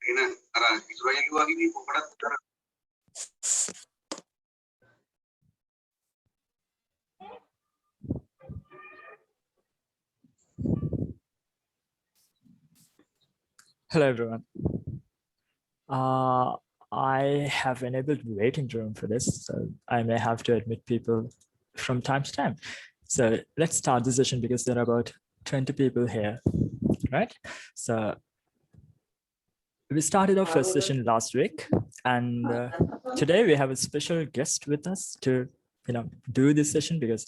Hello everyone. I have enabled waiting room for this, so I may have to admit people from time to time. So let's start the session because there are about 20 people here, right? So we started our first session last week, and today we have a special guest with us to, do this session because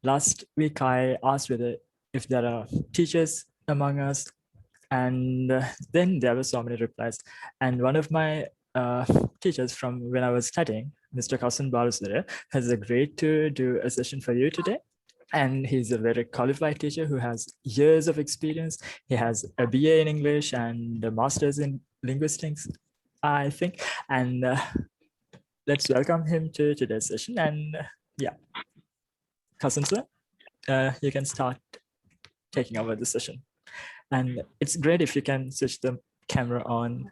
last week I asked whether if there are teachers among us, and then there were so many replies. And one of my teachers from when I was studying, Mr. Kasun Balasooriya, has agreed to do a session for you today. And he's a very qualified teacher who has years of experience. He has a BA in English and a master's in linguistics, I think. And let's welcome him to today's session. And yeah, Kasun sir, you can start taking over the session. And it's great if you can switch the camera on.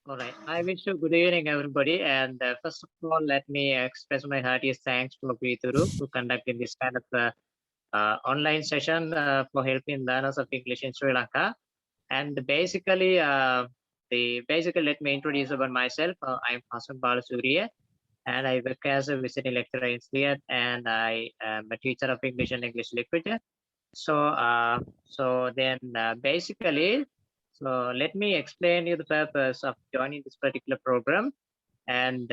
All right. I wish you good evening, everybody. And first of all, let me express my heartiest thanks to Peeturu for conducting this kind of online session for helping learners of English in Sri Lanka. And basically, let me introduce about myself. I'm Kasun Balasooriya, and I work as a visiting lecturer in SLIAT, and I am a teacher of English and English literature. So basically, so let me explain you the purpose of joining this particular program. And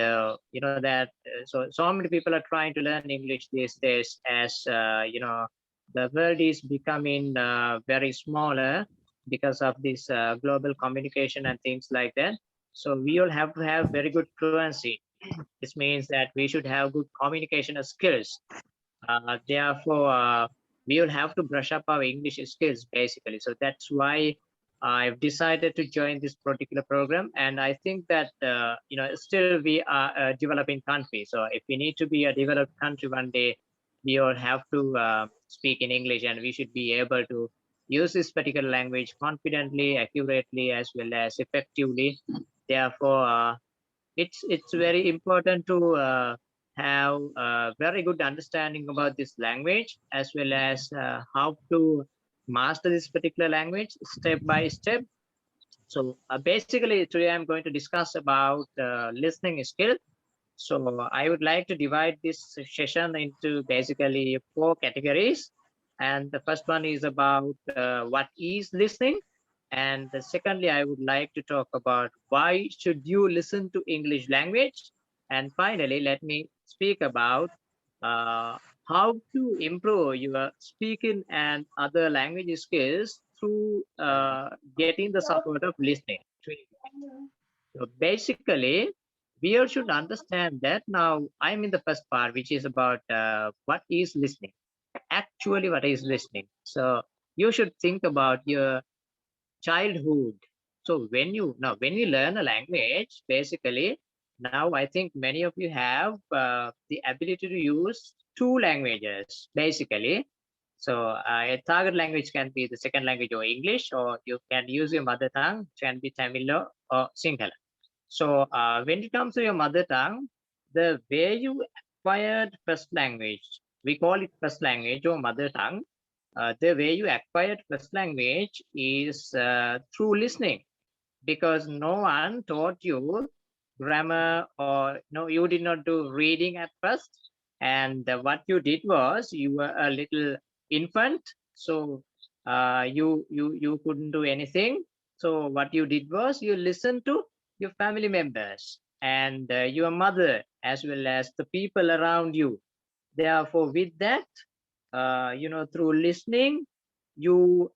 you know that so many people are trying to learn English these days, as the world is becoming very smaller because of this global communication and things like that. So we all have to have very good fluency. This means that we should have good communication skills. Therefore, we will have to brush up our English skills basically. So that's why I've decided to join this particular program. And I think that, still we are a developing country. So if we need to be a developed country one day, we all have to speak in English, and we should be able to use this particular language confidently, accurately, as well as effectively. Therefore, it's very important to have a very good understanding about this language, as well as how to master this particular language step by step. So basically today I'm going to discuss about listening skill. So I would like to divide this session into basically 4 categories. And the first one is about what is listening. And secondly, I would like to talk about why should you listen to English language. And finally, let me speak about how to improve your speaking and other language skills through getting the support of listening. So basically, we all should understand that now I'm in the first part, which is about what is listening. Actually, what is listening? So you should think about your childhood. So when you learn a language, basically, now I think many of you have the ability to use 2 languages, basically. So a target language can be the second language or English, or you can use your mother tongue, which can be Tamil or Sinhala. So when it comes to your mother tongue, the way you acquired first language, we call it first language or mother tongue. The way you acquired first language is through listening, because no one taught you grammar, or no, you did not do reading at first. And what you did was you were a little infant, so you couldn't do anything. So what you did was you listened to your family members and your mother, as well as the people around you. Therefore, with that, through listening, you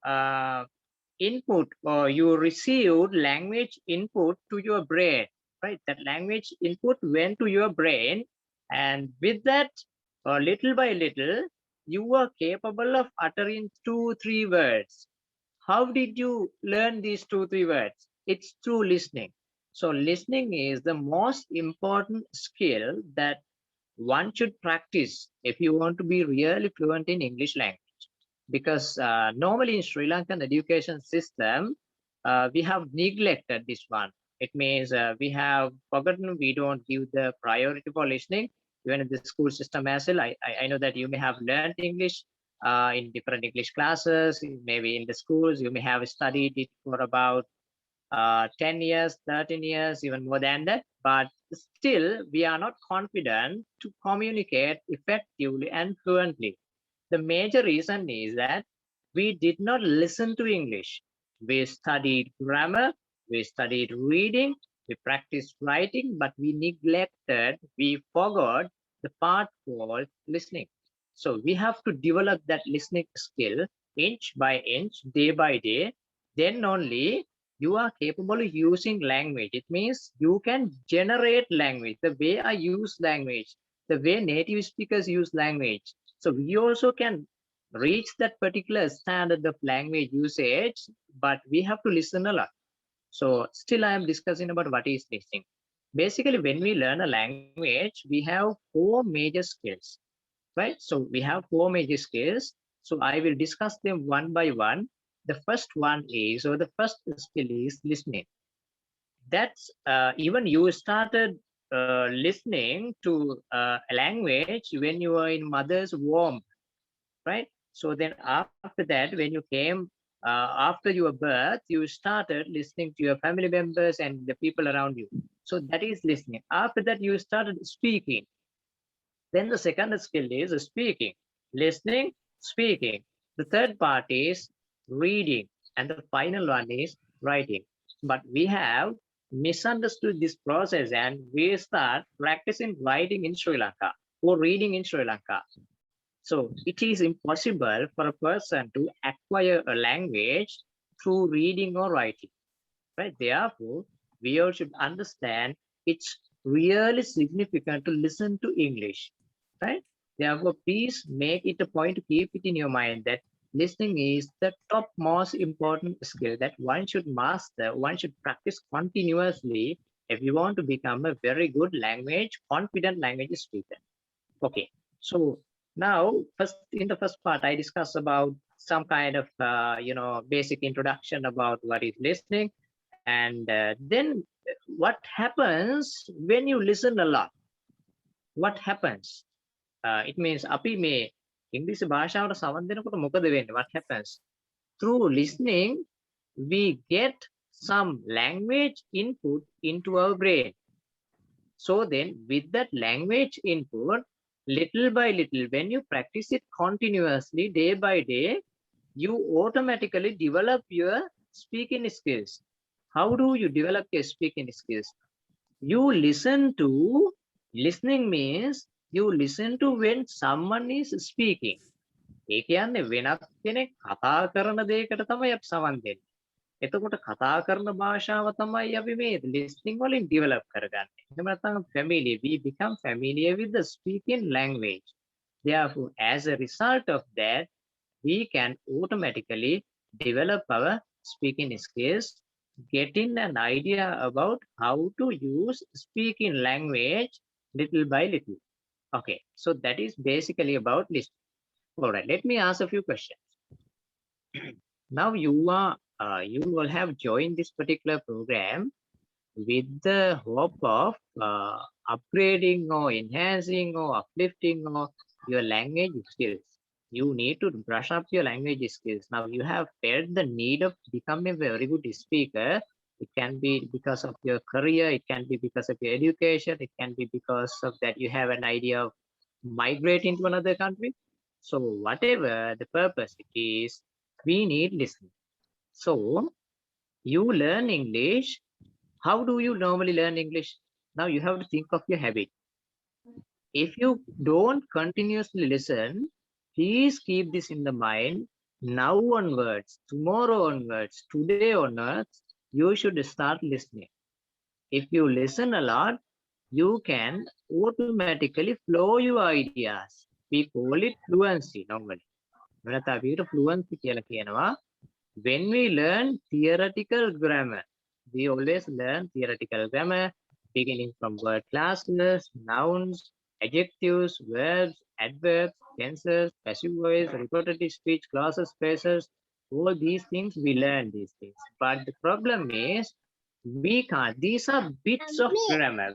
input, or you received language input to your brain, right? That language input went to your brain, and with that, little by little, you were capable of uttering 2-3 words. How did you learn these 2-3 words? It's through listening. So listening is the most important skill that one should practice if you want to be really fluent in English language. because normally in Sri Lankan education system, we have neglected this one. It means we have forgotten, we don't give the priority for listening, even in the school system as well. I know that you may have learned English in different English classes, maybe in the schools, you may have studied it for about 10 years, 13 years, even more than that. But still, we are not confident to communicate effectively and fluently. The major reason is that we did not listen to English. We studied grammar, we studied reading, we practiced writing, but we neglected, we forgot the part called listening. So we have to develop that listening skill inch by inch, day by day. Then only you are capable of using language. It means you can generate language, the way I use language, the way native speakers use language. So we also can reach that particular standard of language usage, but we have to listen a lot. So still I am discussing about what is listening. Basically, when we learn a language, we have four major skills, right? So we have four major skills. So I will discuss them one by one. The first one is, or the first skill is listening. That's even you started listening to a language when you were in mother's womb, right? So then after that, when you came after your birth, you started listening to your family members and the people around you. So that is listening. After that, you started speaking. Then the second skill is speaking, listening, speaking. The third part is reading. And the final one is writing. But we have misunderstood this process and we start practicing writing in Sri Lanka or reading in Sri Lanka. So it is impossible for a person to acquire a language through reading or writing, right? Therefore, we all should understand it's really significant to listen to English, right? Therefore, please make it a point to keep it in your mind that listening is the top most important skill that one should master, one should practice continuously if you want to become a very good language, confident language speaker. Okay, so now first in the first part, I discussed about some kind of basic introduction about what is listening, and then what happens when you listen a lot. What happens? It means අපි මේ ඉංග්‍රීසි භාෂාවට සවන් දෙනකොට මොකද වෙන්නේ? What happens? Through listening, we get some language input into our brain. So then with that language input, little by little, when you practice it continuously day by day, you automatically develop your speaking skills. How do you develop your speaking skills? You listen to, listening means you listen to when someone is speaking. ඒ කියන්නේ වෙනත් කෙනෙක් කතා කරන දෙයකට තමයි අපි සවන් දෙන්නේ. එතකොට කතා කරන භාෂාව තමයි අපි මේ listening වලින් develop කරගන්නේ. එහෙම නැත්නම් familiar, we become familiar with the speaking language. Therefore, as a result of that, we can automatically develop our speaking skills, getting an idea about how to use speaking language little by little. Okay, so that is basically about listening. All right, let me ask a few questions. Now you will have joined this particular program with the hope of upgrading or enhancing or uplifting or your language skills. You need to brush up your language skills. Now you have felt the need of becoming a very good speaker. It can be because of your career, it can be because of your education, it can be because of that you have an idea of migrating to another country. So whatever the purpose it is, we need listening. So you learn English. How do you normally learn English? Now you have to think of your habit. If you don't continuously listen, please keep this in the mind. Now onwards, tomorrow onwards, today onwards, you should start listening. If you listen a lot, you can automatically flow your ideas. We call it fluency normally. Fluency කියලා කියනවා. When we learn theoretical grammar, we always learn theoretical grammar beginning from word classes, nouns, adjectives, verbs, adverbs, tenses, passive voice, repetitive speech, clauses, phrases, all these things we learn these things. But the problem is we can't. These are bits of grammar.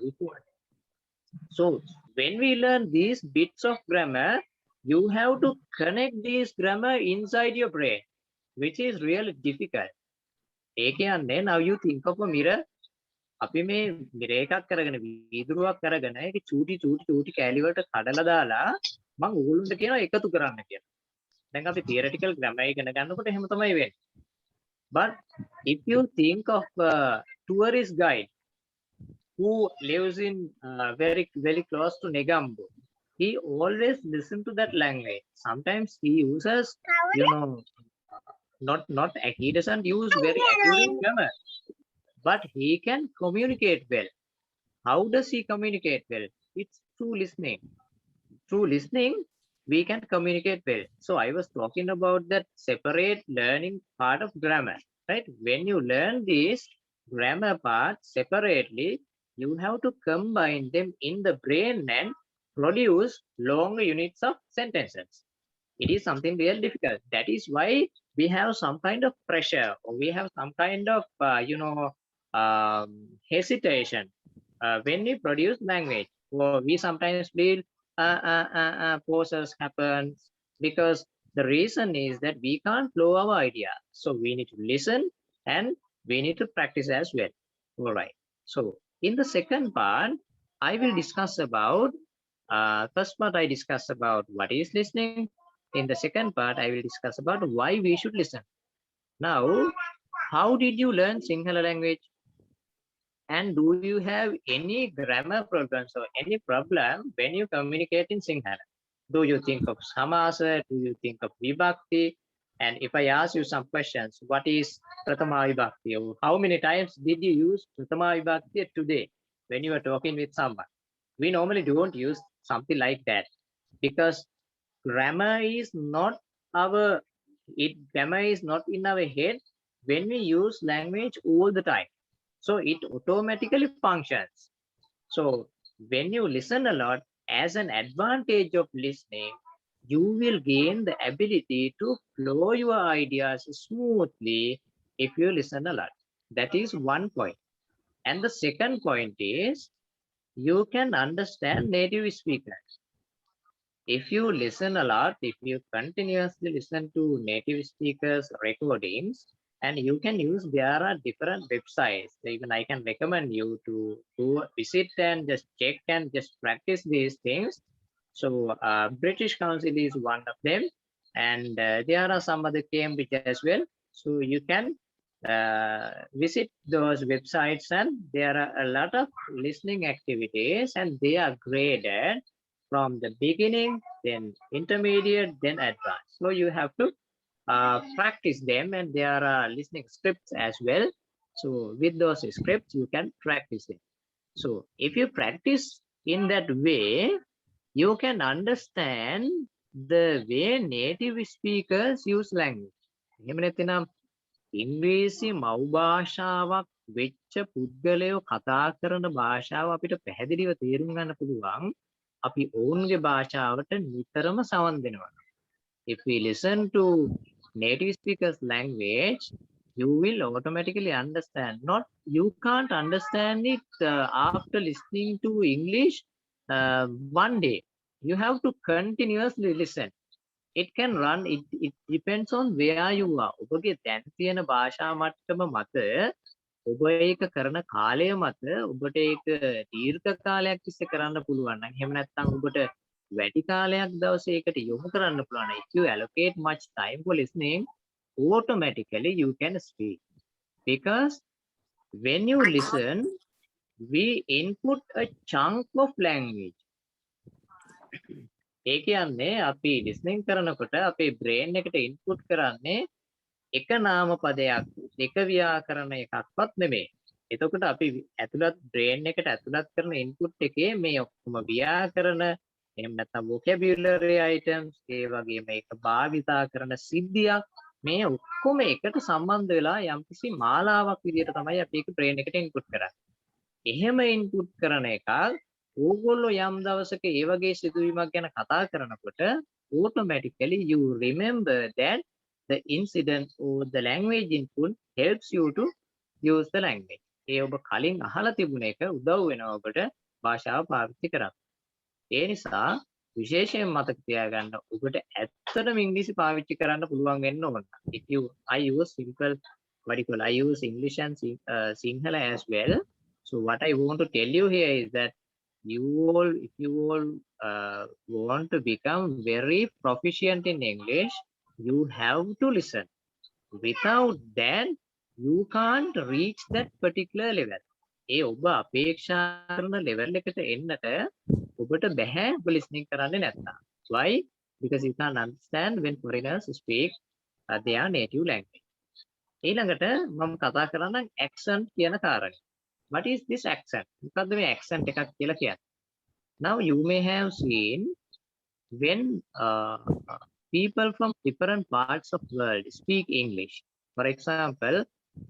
So when we learn these bits of grammar, you have to connect these grammar inside your brain, which is really difficult. ඒ කියන්නේ now you think of a mirror. අපි මේ mirror එකක් කරගෙන වීදුරුවක් කරගෙන ඒක චූටි කෑලි වලට කඩලා දාලා මම ඕගොල්ලන්ට කියනවා එකතු කරන්න කියලා. දැන් අපි theoretical grammar ඉගෙන ගන්නකොට එහෙම තමයි වෙන්නේ. But if you think of a tourist guide who lives in very close to Negombo, he always listen to that language. Sometimes he uses, you know, he doesn't use very accurate grammar, but he can communicate well. How does he communicate well? It's through listening. Through listening, we can communicate well. So I was talking about that separate learning part of grammar, right? When you learn this grammar part separately, you have to combine them in the brain and produce longer units of sentences. It is something really difficult. That is why we have some kind of pressure, or we have some kind of hesitation when we produce language. Or we sometimes feel pauses happen because the reason is that we can't flow our idea. So we need to listen and we need to practice as well. All right. So in the second part, I will discuss about first part I discuss about what is listening. In the second part, I will discuss about why we should listen. Now, how did you learn Sinhala language? And do you have any grammar problems or any problem when you communicate in Sinhala? Do you think of samasa? Do you think of vibhakti? And if I ask you some questions, what is prathama vibhakti? Or how many times did you use prathama vibhakti today when you are talking with someone? We normally don't use something like that because grammar is not in our head when we use language all the time. So it automatically functions. So when you listen a lot, as an advantage of listening, you will gain the ability to flow your ideas smoothly if you listen a lot. That is one point. And the second point is you can understand native speakers. If you listen a lot, if you continuously listen to native speakers recordings, and you can use, there are different websites. Even I can recommend you to visit and just check and just practice these things. So British Council is one of them, and there are some other Cambridge as well. So you can visit those websites, and there are a lot of listening activities, and they are graded from the beginning, then intermediate, then advanced. So you have to practice them, and there are listening scripts as well. So with those scripts, you can practice it. So if you practice in that way, you can understand the way native speakers use language. එහෙම නැත්නම් ඉංග්‍රීසි මව් භාෂාවක් වෙච්ච පුද්ගලයෝ කතා කරන භාෂාව අපිට පැහැදිලිව තේරුම් ගන්න පුළුවන්. අපි ඔවුන්ගේ භාෂාවට නිතරම සවන් දෙනවා. If we listen to native speakers language, you will automatically understand. Not, you can't understand it after listening to English one day. You have to continuously listen. It can run, it depends on where you are. ඔබගේ දැන් තියෙන භාෂා මට්ටම මත ඔබ ඒක කරන කාලය මත ඔබට ඒක දීර්ඝ කාලයක් තිස්සේ කරන්න පුළුවන් නම් එහෙම නැත්නම් ඔබට වැඩි කාලයක් දවසේ ඒකට යොමු කරන්න පුළුවන්. If you allocate much time for listening, automatically you can speak. Because when you listen, we input a chunk of language. ඒ කියන්නේ අපි listening කරනකොට අපේ brain එකට input කරන්නේ එක නාම පදයක්, එක ව්‍යාකරණ එකක්වත් නෙමෙයි. එතකොට අපි ඇතුළත් brain එකට ඇතුළත් කරන input එකේ මේ ඔක්කොම ව්‍යාකරණ, එහෙම නැත්නම් vocabulary items, ඒ වගේම ඒක භාවිතා කරන සිද්ධියක්, මේ ඔක්කොම එකට සම්බන්ධ වෙලා යම්කිසි මාලාවක් විදිහට තමයි අපි ඒක brain එකට input කරන්නේ. එහෙම input කරන එකක් ඕගොල්ලෝ යම් දවසක ඒ වගේ සිදුවීමක් ගැන කතා කරනකොට automatically you remember that the incident or the language input helps you to use the language. ඒ ඔබ කලින් අහලා තිබුණ එක උදව් වෙනවා ඔබට භාෂාව පාවිච්චි කරන්න. ඒ නිසා විශේෂයෙන් මතක තියාගන්න ඔබට ඇත්තටම ඉංග්‍රීසි පාවිච්චි කරන්න පුළුවන් වෙන්න ඕන. If you I use simple what you call I use English and Sinhala as well. So what I want to tell you here is that if you all want to become very proficient in English, you have to listen. Without that, you can't reach that particular level. ඒ ඔබ අපේක්ෂා කරන level එකට එන්නට ඔබට බැහැ ඔබ listening කරන්නේ නැත්නම්. Why? Because you can't understand when foreigners speak their native language. ඊළඟට මම කතා කරන්නම් accent කියන කාරණේ. What is this accent? මොකද්ද මේ accent එකක් කියලා කියන්නේ? Now you may have seen when people from different parts of the world speak English. For example,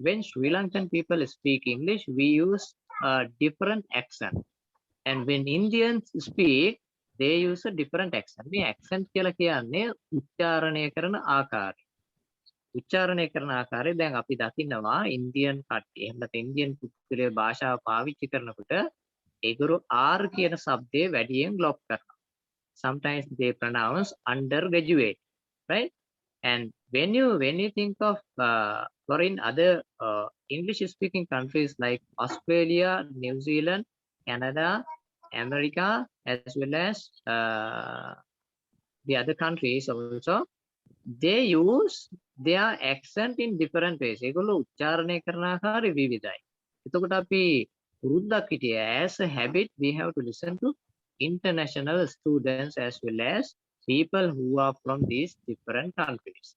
when Sri Lankan people speak English, we use a different accent. And when Indians speak, they use a different accent. මේ accent කියලා කියන්නේ උච්චාරණය කරන ආකාරය. උච්චාරණය කරන ආකාරය දැන් අපි දකිනවා ඉන්දියන් කට්ටිය එහෙම නැත්නම් ඉන්දියන් පුද්ගලයෝ භාෂාව පාවිච්චි කරනකොට ඒගොල්ලෝ R කියන શબ્දේ වැඩියෙන් ලොක් කරනවා. Sometimes they pronounce undergraduate, right? And when you think of foreign other English speaking countries like Australia, New Zealand, Canada, America, as well as the other countries also, they use their accent in different ways. ඒගොල්ලෝ උච්චාරණය කරන ආකාරය විවිධයි. එතකොට අපි පුරුද්දක් හිටියේ as a habit we have to listen to international students as well as people who are from these different countries.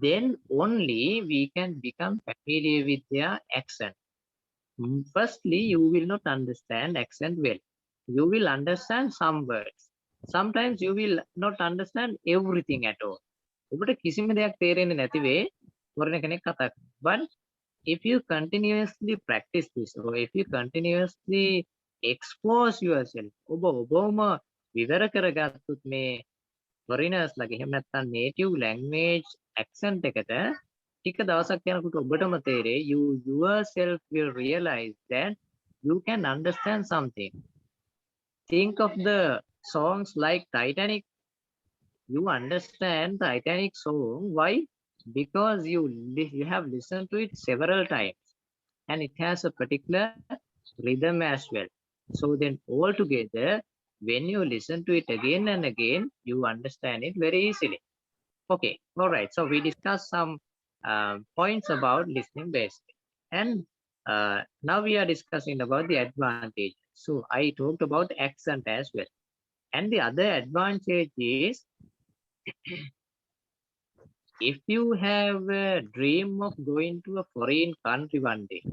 Then only we can become familiar with their accent. Firstly, you will not understand accent well. You will understand some words. Sometimes you will not understand everything at all. ඔබට කිසිම දෙයක් තේරෙන්නේ නැති වෙයි foreigner කෙනෙක් කතා කරනකොට. But if you continuously practice this, or if you continuously expose yourself, ඔබම විවර කරගත්තොත් මේ foreigners ලගේ එහෙම නැත්නම් native language accent එකට ටික දවසක් යනකොට ඔබටම තේරෙයි you yourself will realize that you can understand something. Think of the songs like Titanic. You understand Titanic song. Why? Because you have listened to it several times and it has a particular rhythm as well. So then all together, when you listen to it again and again, you understand it very easily. Okay, all right. So we discussed some points about listening basically. And now we are discussing about the advantage. So I talked about accent as well. And the other advantage is if you have a dream of going to a foreign country one day,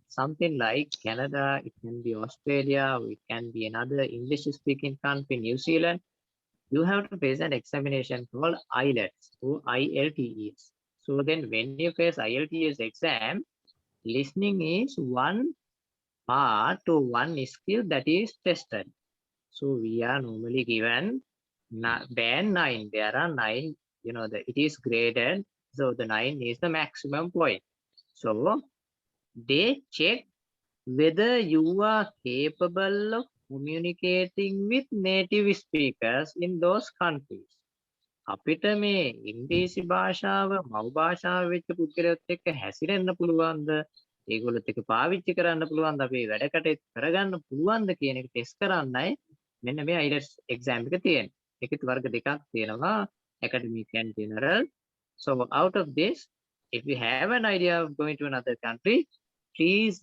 something like Canada, it can be Australia, or it can be another English speaking country, New Zealand, you have to face an examination called IELTS or IELTS. So then when you face IELTS exam, listening is one part or one skill that is tested. So we are normally given band 9. There are 9, it is graded. So the 9 is the maximum point. So they check whether you are capable of communicating with native speakers in those countries. අපිට මේ ඉංග්‍රීසි භාෂාව මව් භාෂාව වෙච්ච පුද්ගලයොත් එක්ක හැසිරෙන්න පුළුවන්ද? ඒගොල්ලොත් එක්ක පාවිච්චි කරන්න පුළුවන්ද? අපි වැඩ කටයුතු කරගන්න පුළුවන්ද කියන එක ටෙස්ට් කරන්නයි මෙන්න මේ IELTS exam එක තියෙන්නේ. ඒකෙත් වර්ග දෙකක් තියෙනවා, academic and general. So out of this, if you have an idea of going to another country, please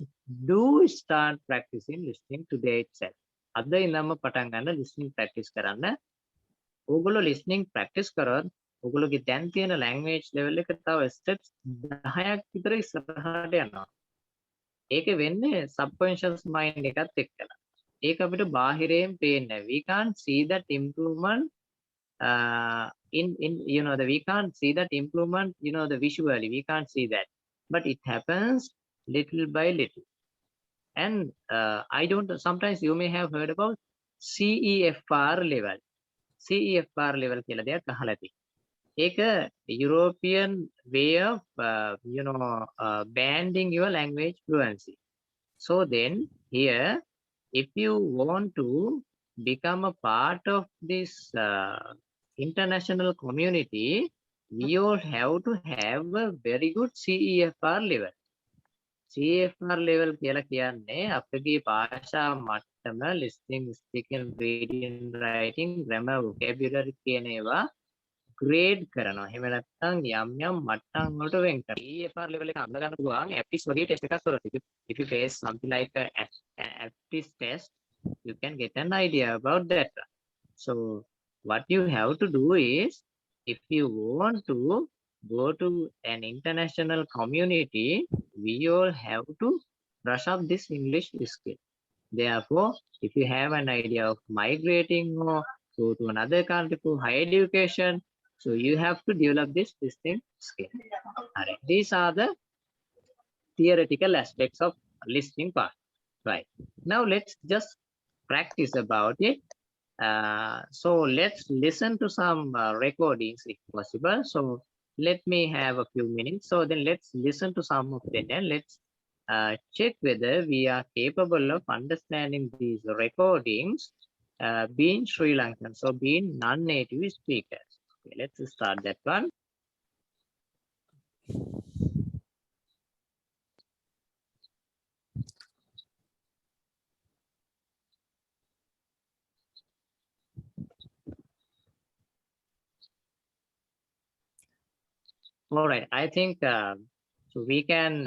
do start practicing listening today itself. අද ඉඳන්ම පටන් ගන්න listening practice කරන්න. ඕගොල්ලෝ listening practice කරොත් ඕගොල්ලෝගේ දැන් තියෙන language level එක තව steps 10ක් විතර ඉස්සරහට යනවා. ඒක වෙන්නේ subconscious mind එකත් එක්කලා. ඒක අපිට බාහිරයෙන් පේන්නේ. We can't see that improvement we can't see that improvement, the visually we can't see that, but it happens little by little. And sometimes you may have heard about CEFR level. CEFR level කියලා දෙයක් අහලා තියෙනවා. ඒක European way of banding your language fluency. So then here, if you want to become a part of this international community, we all have to have a very good CEFR level. CFR level කියලා කියන්නේ අපගේ භාෂා මට්ටම listening, speaking, reading, writing, grammar, vocabulary කියන ඒවා grade කරනවා. එහෙම නැත්නම් යම් මට්ටම් වලට වෙන් කරනවා. CFR level එක අඳ ගන්න පුළුවන් aptis වගේ test එකක් කරලා. If you face something like a aptis test, you can get an idea about that. So what you have to do is, if you want to go to an international community, we all have to brush up this English skill. Therefore, if you have an idea of migrating or go to another country for higher education, so you have to develop this listening skill. All right. These are the theoretical aspects of listening part. Right. Now let's just practice about it. So let's listen to some recordings if possible. So let me have a few minutes. So then let's listen to some of them and let's check whether we are capable of understanding these recordings being Sri Lankan, so being non-native speakers. Okay, let's start that one. All right, I think so we can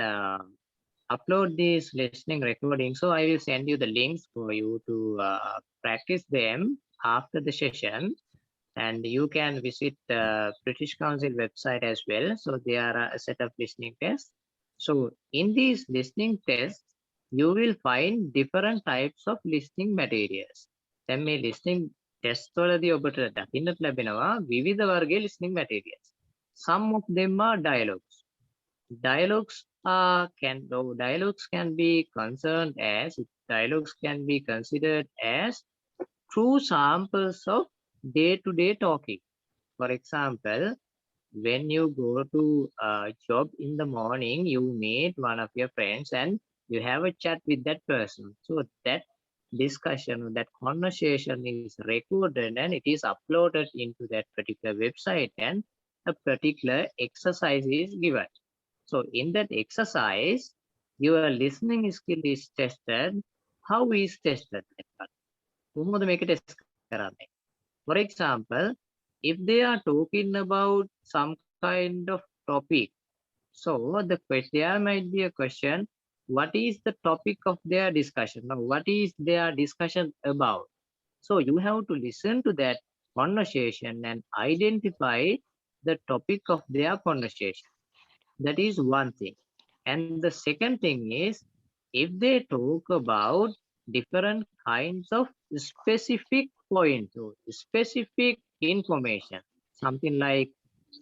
upload these listening recordings. So I will send you the links for you to practice them after the session, and you can visit the British Council website as well. So there are a set of listening tests. So in these listening tests, you will find different types of listening materials. Then මේ listening test වලදී ඔබට දකින්නට ලැබෙනවා විවිධ වර්ගයේ listening materials. Some of them are dialogues. Dialogues can be concerned as dialogues can be considered as true samples of day-to-day talking. For example, when you go to a job in the morning, you meet one of your friends and you have a chat with that person. So that discussion, that conversation is recorded and it is uploaded into that particular website, and a particular exercise is given. So in that exercise, your listening skill is tested. How is tested? කොහොමද මේක test කරන්නේ? For example, if they are talking about some kind of topic, so there might be a question, what is the topic of their discussion? Now, what is their discussion about? So you have to listen to that conversation and identify the topic of their conversation. That is one thing. And the second thing is, if they talk about different kinds of specific points or specific information, something like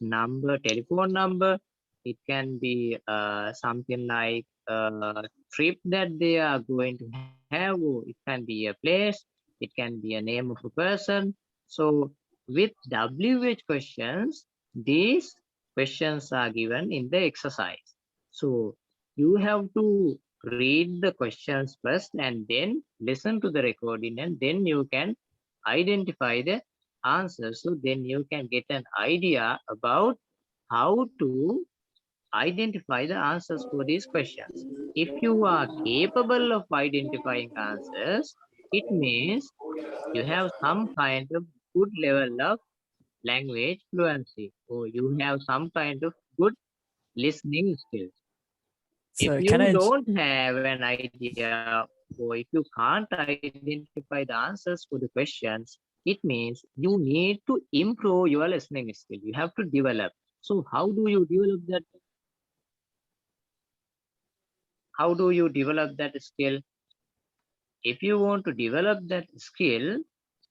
number, telephone number, it can be something like a trip that they are going to have, or it can be a place, it can be a name of a person. So with WH questions, these questions are given in the exercise. So you have to read the questions first and then listen to the recording, and then you can identify the answers. So then you can get an idea about how to identify the answers for these questions. If you are capable of identifying answers, it means you have some kind of good level of language fluency, or you have some kind of good listening skills. So if you don't have an idea, or if you can't identify the answers for the questions, it means you need to improve your listening skill. You have to develop. So how do you develop that? How do you develop that skill? If you want to develop that skill,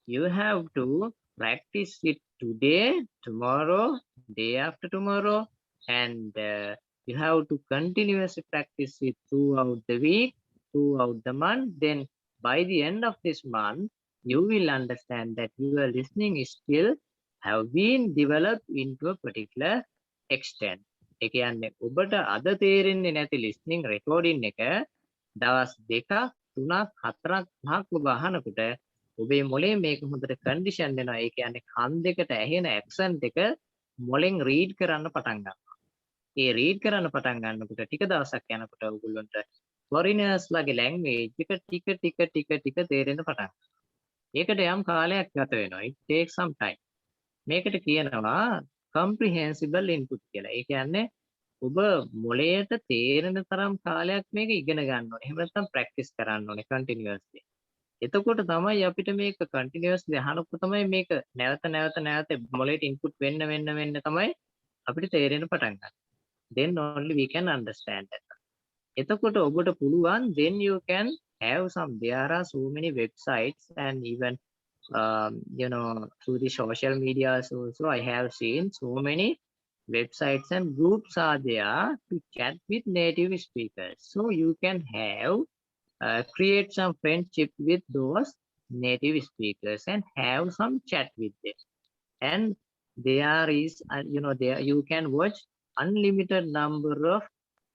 you have to practice it today, tomorrow, day after tomorrow, and you have to continuously practice it throughout the week, throughout the month. Then by the end of this month, you will understand that your listening skill have been developed into a particular extent. ඒ කියන්නේ ඔබට අද තේරෙන්නේ නැති listening recording එක දවස් 2ක් 3ක් 4ක් 5ක් ඔබ අහනකොට ඔබේ මොලේ මේක හොඳට කන්ඩිෂන් වෙනවා. ඒ කියන්නේ කන් දෙකට ඇහෙන ඇක්සන්ට් එක මොලෙන් රීඩ් කරන්න පටන් ගන්නවා. ඒ රීඩ් කරන්න පටන් ගන්නකොට ටික දවසක් යනකොට ඔයගොල්ලන්ට foreigners ලගේ language එක ටික තේරෙන්න පටන් ගන්නවා. ඒකට යම් කාලයක් ගත වෙනවා. It takes some time. මේකට කියනවා comprehensible input කියලා. ඒ කියන්නේ ඔබ මොළයට තේරෙන තරම් කාලයක් මේක ඉගෙන ගන්න ඕනේ. එහෙම නැත්නම් practice කරන්න ඕනේ continuously. එතකොට තමයි අපිට මේක continuously අහනකොට තමයි මේක නැවත මොළයට input වෙන්න තමයි අපිට තේරෙන්න පටන් ගන්න. Then only we can understand that. එතකොට ඔබට පුළුවන් then you can have some, there are so many websites and even through the social medias also I have seen so many websites and groups are there to chat with native speakers. So you can have create some friendship with those native speakers and have some chat with them. And there is there you can watch unlimited number of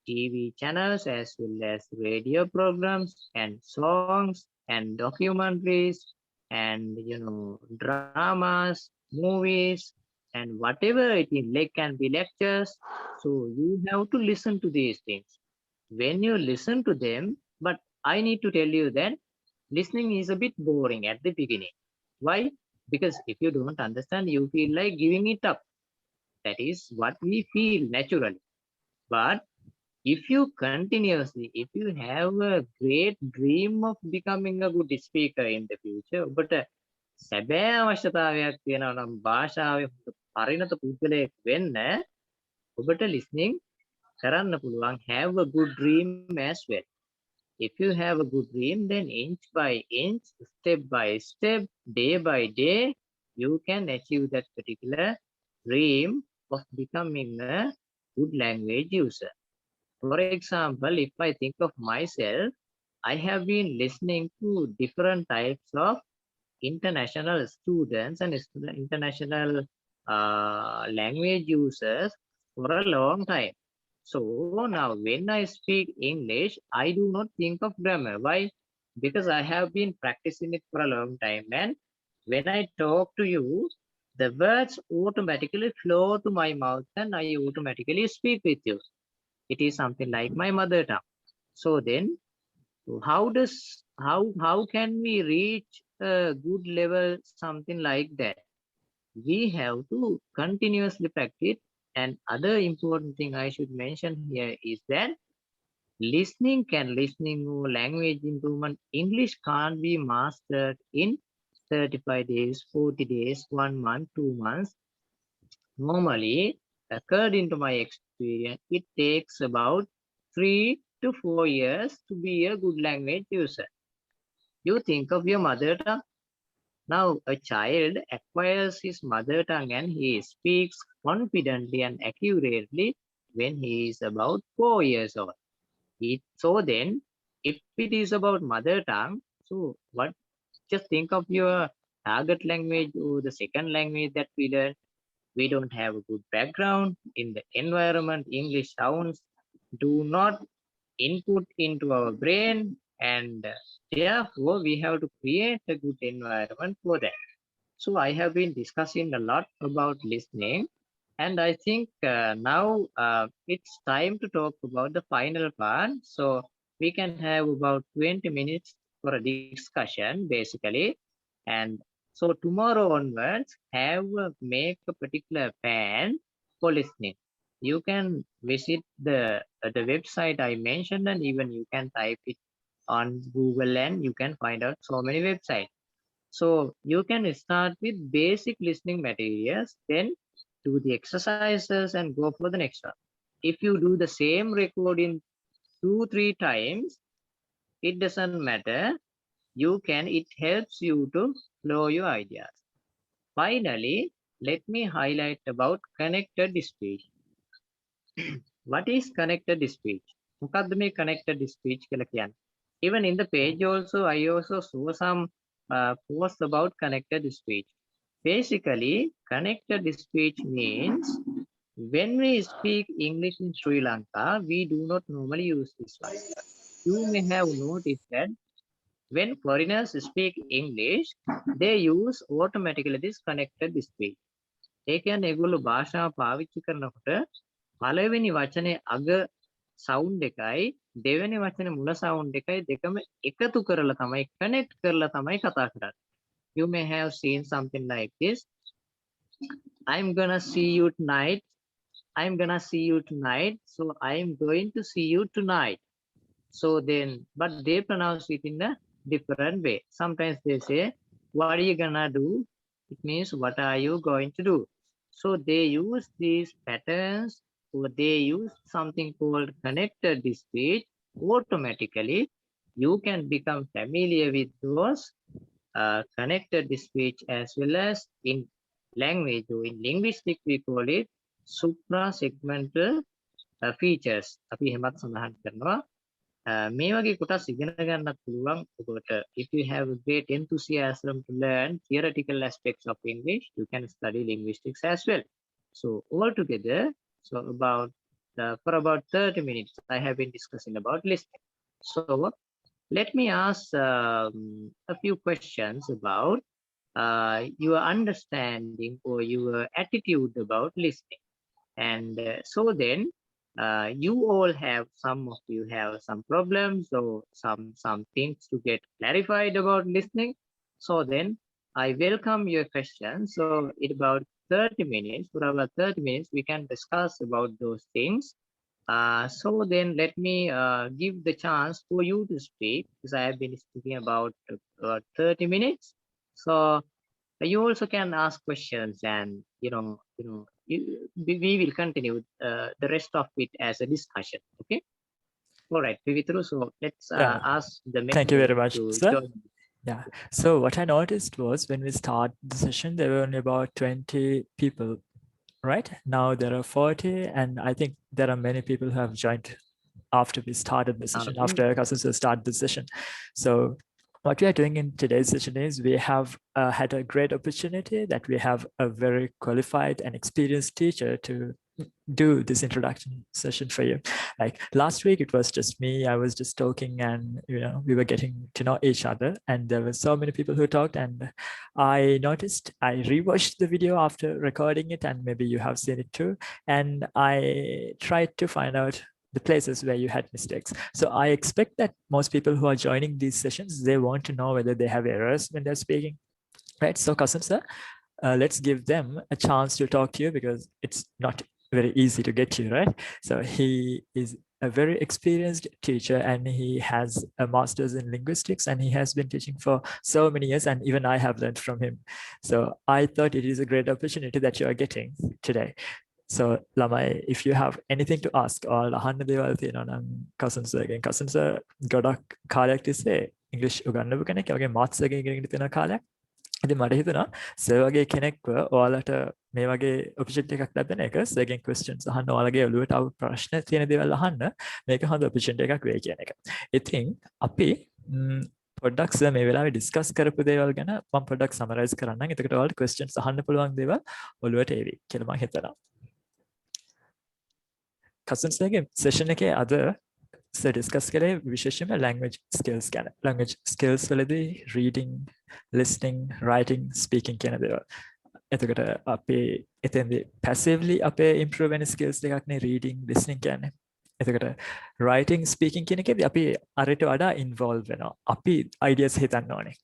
TV channels as well as radio programs and songs and documentaries and dramas, movies and whatever it is, like can be lectures. So you have to listen to these things. When you listen to them, but I need to tell you that listening is a bit boring at the beginning. Why? Because if you don't understand, you feel like giving it up. That is what we feel naturally. But if you continuously, if you have a great dream of becoming a good speaker in the future, but සැබෑ අවශ්‍යතාවයක් තියෙනවා නම් භාෂාවේ පරිණත පුද්ගලයෙක් වෙන්න ඔබට listening කරන්න පුළුවන්. Have a good dream as well. If you have a good dream, then inch by inch, step by step, day by day, you can achieve that particular dream of becoming a good language user. For example, if I think of myself, I have been listening to different types of international students and international language users for a long time. So now when I speak English, I do not think of grammar. Why? Because I have been practicing it for a long time. And when I talk to you, the words automatically flow to my mouth and I automatically speak with you. It is something like my mother tongue. So then how can we reach a good level, something like that? We have to continuously practice. And other important thing I should mention here is that listening or language improvement, English can't be mastered in 35 days, 40 days, 1 month, 2 months. Normally, according to my experience, it takes about 3 to 4 years to be a good language user. You think of your mother tongue. Now, a child acquires his mother tongue and he speaks confidently and accurately when he is about 4 years old. So then, if it is about mother tongue, so what? Just think of your target language or the second language that we learn. We don't have a good background in the environment. English sounds do not input into our brain, and therefore we have to create a good environment for that. So I have been discussing a lot about listening, and I think now it's time to talk about the final part. So we can have about 20 minutes for a discussion basically. And so tomorrow onwards, make a particular plan for listening. You can visit the website I mentioned, and even you can type it on Google and you can find out so many websites. So you can start with basic listening materials, then do the exercises and go for the next one. If you do the same recording 2-3 times, it doesn't matter. It helps you to flow your ideas. Finally, let me highlight about connected speech. What is connected speech? මොකක්ද මේ connected speech කියලා කියන්නේ? Even in the page also, I also saw some post about connected speech. Basically, connected speech means when we speak English in Sri Lanka, we do not normally use this one. You may have noticed that when foreigners speak English, they use automatically this connected speech. ඒ කියන්නේ ඒගොල්ලෝ භාෂාව පාවිච්චි කරනකොට පළවෙනි වචනේ අග sound එකයි දෙවෙනි වචනේ මුල සවුන්ඩ් එකයි දෙකම එකතු කරලා තමයි කනෙක්ට් කරලා තමයි කතා කරන්නේ. You may have seen something like this. I'm gonna see you tonight. I'm gonna see you tonight. So I'm going to see you tonight. So then, but they pronounce it in a different way. Sometimes they say, what are you gonna do? It means, what are you going to do? So they use these patterns, or they use something called connected speech. Automatically, you can become familiar with those connected speech, as well as in language or in linguistics, we call it supra-segmental features. අපි එහෙමත් සඳහන් කරනවා. මේ වගේ කොටස් ඉගෙන ගන්නත් පුළුවන් ඔබට. If you have a great enthusiasm to learn theoretical aspects of English, you can study linguistics as well. So altogether, for about 30 minutes, I have been discussing about listening. So let me ask a few questions about your understanding or your attitude about listening. And so then, you all have, some of you have some problems or some things to get clarified about listening. So then I welcome your questions. So in about 30 minutes, for about 30 minutes, we can discuss about those things. So then let me give the chance for you to speak, because I have been speaking about 30 minutes. So you also can ask questions, and we will continue the rest of it as a discussion. Okay. All right, Pivitru. So let's ask the Thank you very much, sir. join. Yeah. So what I noticed was when we start the session, there were only about 20 people, right? Now there are 40, and I think there are many people who have joined after we started the session, after Kasun sir started the session. So what we are doing in today's session is we have had a great opportunity that we have a very qualified and experienced teacher to do this introduction session for you. Like last week, it was just me. I was just talking, and we were getting to know each other, and there were so many people who talked, and I noticed, I rewatched the video after recording it, and maybe you have seen it too, and I tried to find out the places where you had mistakes. So I expect that most people who are joining these sessions, they want to know whether they have errors when they're speaking, right? So Kasun sir, let's give them a chance to talk to you, because it's not very easy to get you, right? So he is a very experienced teacher, and he has a master's in linguistics, and he has been teaching for so many years, and even I have learned from him. So I thought it is a great opportunity that you are getting today. So ළමයි, if you have anything to ask, or අහන්න දේවල් තියෙනවා නම් Kasun sirගෙන්. Kasun sir ගොඩක් කාලයක් තිස්සේ ඉංග්‍රීසි උගන්වපු කෙනෙක්. ඒ වගේ මාත්ස් එකේ ඉගෙනගෙන තියෙන කාලයක්. ඉතින් මට හිතුණා සර් වගේ කෙනෙක්ව ඔයාලට මේ වගේ ඔපචුනිටි එකක් ලැබෙන එක, සර්ගෙන් questions අහන්න, ඔයාලගේ ඔළුවට ආව ප්‍රශ්න තියෙන දේවල් අහන්න, මේක හොඳ ඔපචුනිටි එකක් වෙයි කියන එක. ඉතින් අපි පොඩ්ඩක් සර් මේ වෙලාවේ ඩිස්කස් කරපු දේවල් ගැන මම පොඩ්ඩක් සමරයිස් කරන්නම්. එතකොට ඔයාලට questions අහන්න පුළුවන් දේවල් ඔළුවට එවි කියලා මම හිතනවා. Kasun sirගේ session එකේ අද සර් ඩිස්කස් කරේ විශේෂයෙන්ම language skills ගැන. language skills වලදී reading, listening, writing, speaking කියන දේවල්. එතකොට අපි එතෙන්දී passively අපේ improve වෙන skills දෙකක් නේ reading, listening කියන්නේ. එතකොට writing, speaking කියන එකේදී අපි අරට වඩා involve වෙනවා. අපි ideas හිතන්න ඕනේ.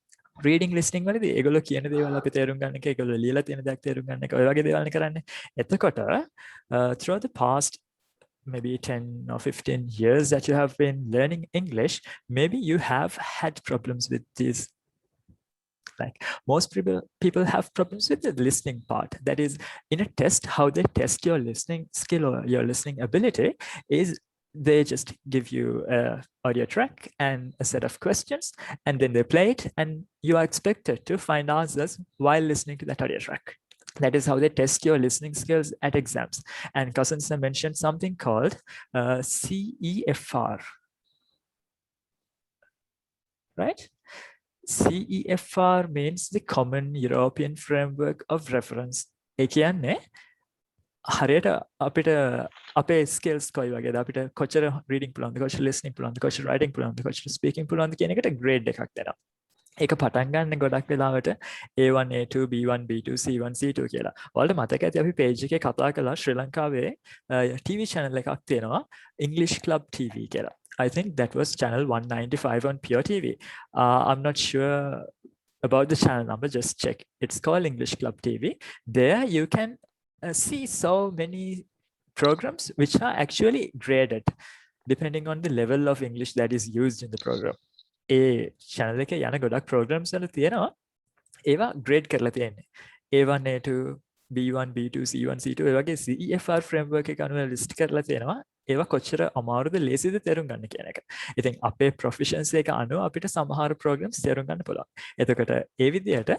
reading, listening වලදී ඒගොල්ලෝ කියන දේවල් අපි තේරුම් ගන්න එක, ඒගොල්ලෝ ලියලා තියෙන දේක් තේරුම් ගන්න එක, ඔය වගේ දේවල් නේ කරන්නේ. එතකොට throughout the past maybe 10 or 15 years that you have been learning English, maybe you have had problems with these. Like most people have problems with the listening part. That is, in a test, how they test your listening skill or your listening ability is they just give you an audio track and a set of questions, and then they play it, and you are expected to find answers while listening to that audio track. That is how they test your listening skills at exams. And Kasun sir mentioned something called CEFR, right? CEFR means the Common European Framework of Reference. ඒ කියන්නේ හරියට අපිට අපේ skills කොයි වගේද අපිට කොච්චර reading පුළුවන්ද කොච්චර ලිස්නින් පුළුවන්ද කොච්චර රයිටින් පුළුවන්ද කොච්චර ස්පීකින් පුළුවන්ද කියන එකට ග්‍රේඩ් එකක් දෙනවා. ඒක පටන් ගන්න ගොඩක් වෙලාවට A1 A2 B1 B2 C1 C2 කියලා. ඔයාලට මතක ඇති අපි page එකේ කතා කළා ශ්‍රී ලංකාවේ TV channel එකක් තියෙනවා English Club TV කියලා. I think that was channel 195 on Pure TV. I'm not sure about the channel number, just check. It's called English Club TV. There you can see so many programs which are actually graded depending on the level of English that is used in the program. A channel එකේ යන ගොඩක් programs වල තියෙනවා ඒවා grade කරලා තියෙන්නේ A1 A2 B1 B2 C1 C2 ඒ වගේ CEFR framework එක අනුව list කරලා තියෙනවා ඒවා කොච්චර අමාරුද ලේසිද තේරුම් ගන්න කියන එක. ඉතින් අපේ proficiency එක අනුව අපිට සමහර programs තේරුම් ගන්න පුළුවන්. එතකොට ඒ විදිහට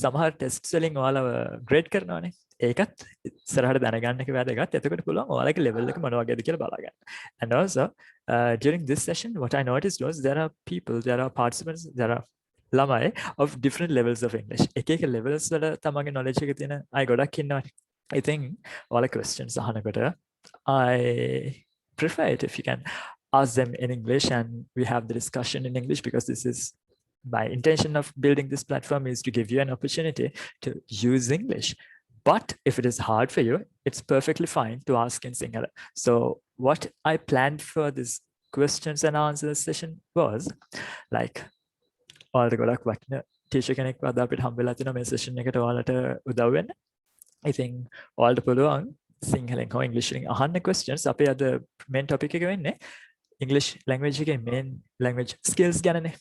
සමහර tests වලින් ඔයාලව grade කරනවානේ. ඒකත් ඉස්සරහට දැනගන්න එක වැදගත්. එතකොට පුළුවන් ඔයාලගේ level එක මොන වගේද කියලා බලා ගන්න. And also during this session what I noticed was there are participants, there are ළමයි of different levels of English. එක එක levels වල තමන්ගේ knowledge එක තියෙන අය ගොඩක් ඉන්නවා. I think ඔයාලා questions අහනකොට I prefer it if you can ask them in English and we have the discussion in English, because this is my intention of building this platform is to give you an opportunity to use English. But if it is hard for you, it's perfectly fine to ask in Sinhala. So what I planned for this questions and answers session was like all the ගොඩක් වටින teacher කෙනෙක් වද අපිට හම්බෙලා තියෙනවා මේ session එකට ඔයාලට උදව් වෙන්න. I think ඔයාලට පුළුවන් සිංහලෙන් හෝ ඉංග්‍රීසි වලින් අහන්න questions. අපේ අද main topic එක වෙන්නේ English language එකේ main language skills ගැනනේ.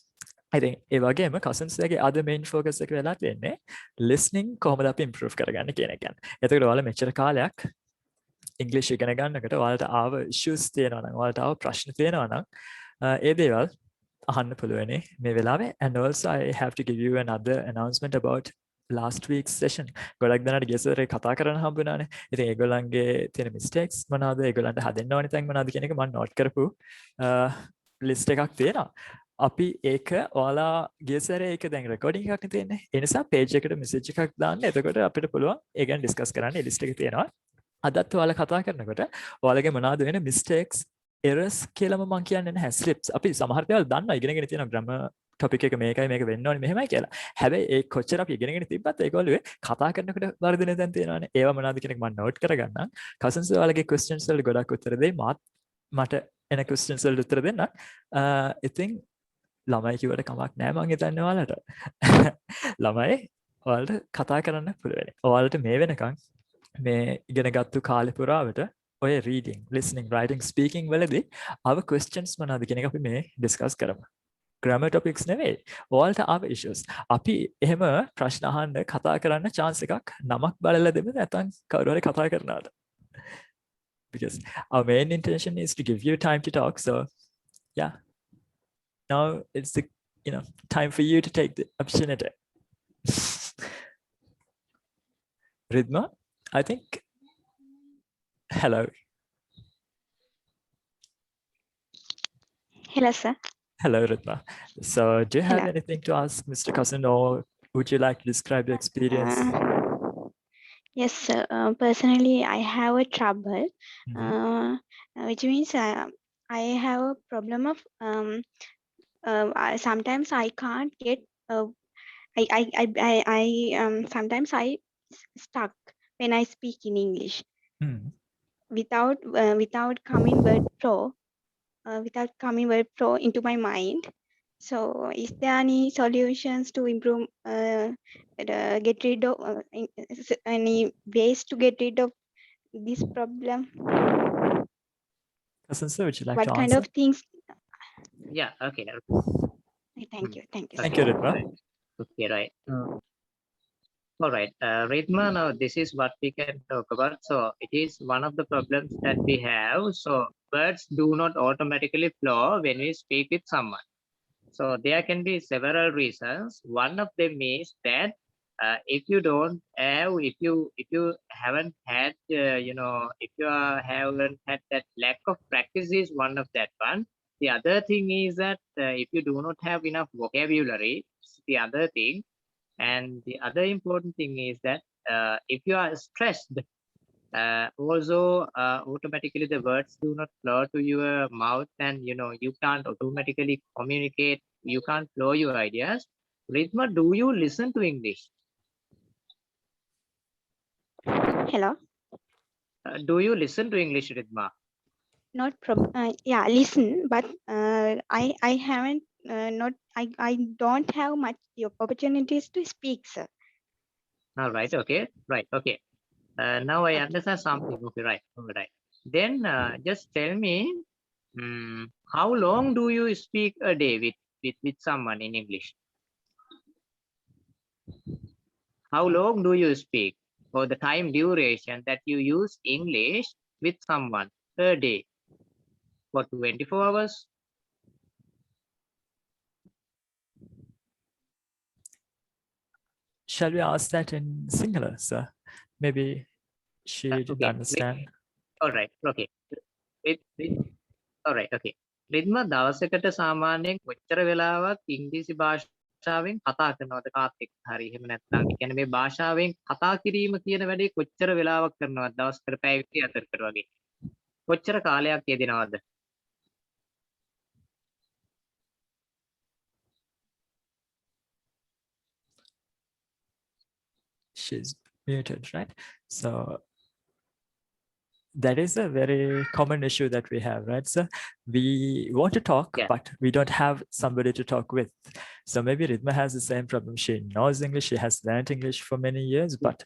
I think ඒ වගේම කසන්ස්ගේ අද main focus එක වෙලා තියෙන්නේ listening කොහොමද අපි improve කරගන්නේ කියන එක ගැන. එතකොට ඔයාලා මෙච්චර කාලයක් English ඉගෙන ගන්නකොට ඔයාලට ආව issues තියෙනවා නම් ඔයාලට ආව ප්‍රශ්න තියෙනවා නම් ඒ දේවල් අහන්න පුළුවනේ මේ වෙලාවේ. And also I have to give you another announcement about last week's session. ගොඩක් දෙනාට ගෙසරේ කතා කරන්න හම්බුණානේ. ඉතින් ඒගොල්ලන්ගේ තියෙන mistakes මොනවාද, ඒගොල්ලන්ට හදන්න ඕනේ තැන් මොනවාද කියන එක මම note කරපු list එකක් තියෙනවා. අපි ඒක ඔයාලා ගෙසරේ ඒක දැන් recording එකක් නේ තියෙන්නේ. ඒ නිසා page එකට message එකක් දාන්න. එතකොට අපිට පුළුවන් ඒ ගැන discuss කරන්න. ඒ list එක තියෙනවා. අදත් ඔයාලා කතා කරනකොට ඔයාලගේ මොනවාද වෙන mistakes errors කියලාම මම කියන්නේ නැහැ, slips. අපි සමහර දේවල් දන්නවා ඉගෙනගෙන තියෙනවා grammar topic එක මේකයි මේක වෙන්න ඕනේ මෙහෙමයි කියලා. හැබැයි ඒ කොච්චර අපි ඉගෙනගෙන තිබ්බත් ඒගොල්ලෝ කතා කරනකොට වර්ධනය දැන් තියෙනවානේ. ඒවා මොනවද කියන එක මම note කරගන්නම්. cousins ඔයාලගේ questions වලට ගොඩක් උත්තර දෙයි. මට එන questions වලට උත්තර දෙන්න. ඉතින් ළමයි කිව්වට කමක් නැහැ මං හිතන්නේ ඔයාලට. ළමයි ඔයාලට කතා කරන්න පුළුවන්. ඔයාලට මේ වෙනකන් මේ ඉගෙනගත්තු කාලේ පුරාවට ඔය reading, listening, writing, speaking වලදී our questions මොනවද කියන එක අපි මේ discuss කරමු. grammar topics නෙවෙයි. ඔයාලට ආව issues. අපි එහෙම ප්‍රශ්න අහන්න කතා කරන්න chance එකක් නමක් බලලා දෙමු නැත්නම් කවුරු හරි කතා කරනවාද? Because our main intention is to give you time to talk. So yeah. Now it's the time for you to take the opportunity. Ridma, I think. Hello. Hello, sir. Hello, Ridma. So do you have Hello. anything to ask Mr. Kasun, or would you like to describe your experience? Yes, sir. Personally, I have a trouble, which means I have a problem of sometimes I can't get. Sometimes I stuck when I speak in English without coming word flow into my mind. So is there any solutions to improve, get rid of, any ways to get rid of this problem? Kasun sir, would you like What to kind answer? of things? Yeah, okay. Thank you. Thank you, Ridma. Okay, right. All right, Ridma, now this is what we can talk about. So it is one of the problems that we have. So words do not automatically flow when we speak with someone. So there can be several reasons. One of them is that if you haven't had, if you haven't had that lack of practice is one of that one. The other thing is that if you do not have enough vocabulary, the other thing. And the other important thing is that if you are stressed, also automatically the words do not flow to your mouth, and you can't automatically communicate, you can't flow your ideas. Ridma, do you listen to English? Hello. Do you listen to English, Ridma? Not yeah, listen, but I haven't not I don't have much opportunities to speak, sir. All right, okay, right, okay. Now I Okay. understand something. Okay, right, all right. Then just tell me, how long do you speak a day with someone in English? How long do you speak, or the time duration that you use English with someone a day? For 24 hours? Shall we ask that in singular, sir? Maybe she didn't Okay, understand. all right, okay. All right, okay. රිද්ම දවසකට සාමාන්‍යයෙන් කොච්චර වෙලාවක් ඉංග්‍රීසි භාෂාවෙන් කතා කරනවද කාත් එක්ක? හරි, එහෙම නැත්නම් ඒ කියන්නේ මේ භාෂාවෙන් කතා කිරීම කියන වැඩේ කොච්චර වෙලාවක් කරනවද? දවසකට පැය 24කට වගේ. කොච්චර කාලයක් යෙදෙනවද? She's muted, right? So that is a very common issue that we have, right? So we want to talk, Yeah. but we don't have somebody to talk with. So maybe Ridma has the same problem. She knows English, she has learned English for many years, but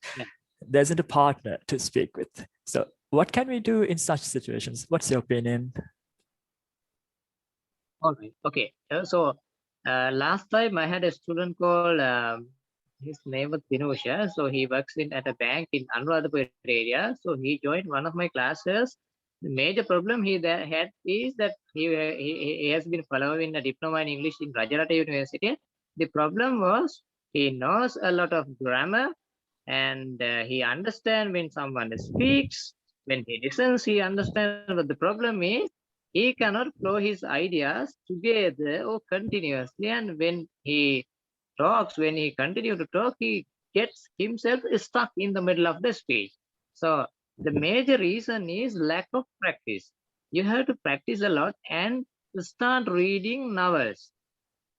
there isn't a partner to speak with. So what can we do in such situations? What's your opinion? All right, okay. So last time I had a student called, his name was Dinusha. So he works at a bank in Anuradhapur area. So he joined one of my classes. The major problem he had is that he has been following a diploma in English in Rajarata University. The problem was he knows a lot of grammar, and he understands when someone speaks. When he listens, he understands. But the problem is he cannot flow his ideas together or continuously. And when he talks, when he continues to talk, he gets himself stuck in the middle of the speech. So the major reason is lack of practice. You have to practice a lot and start reading novels.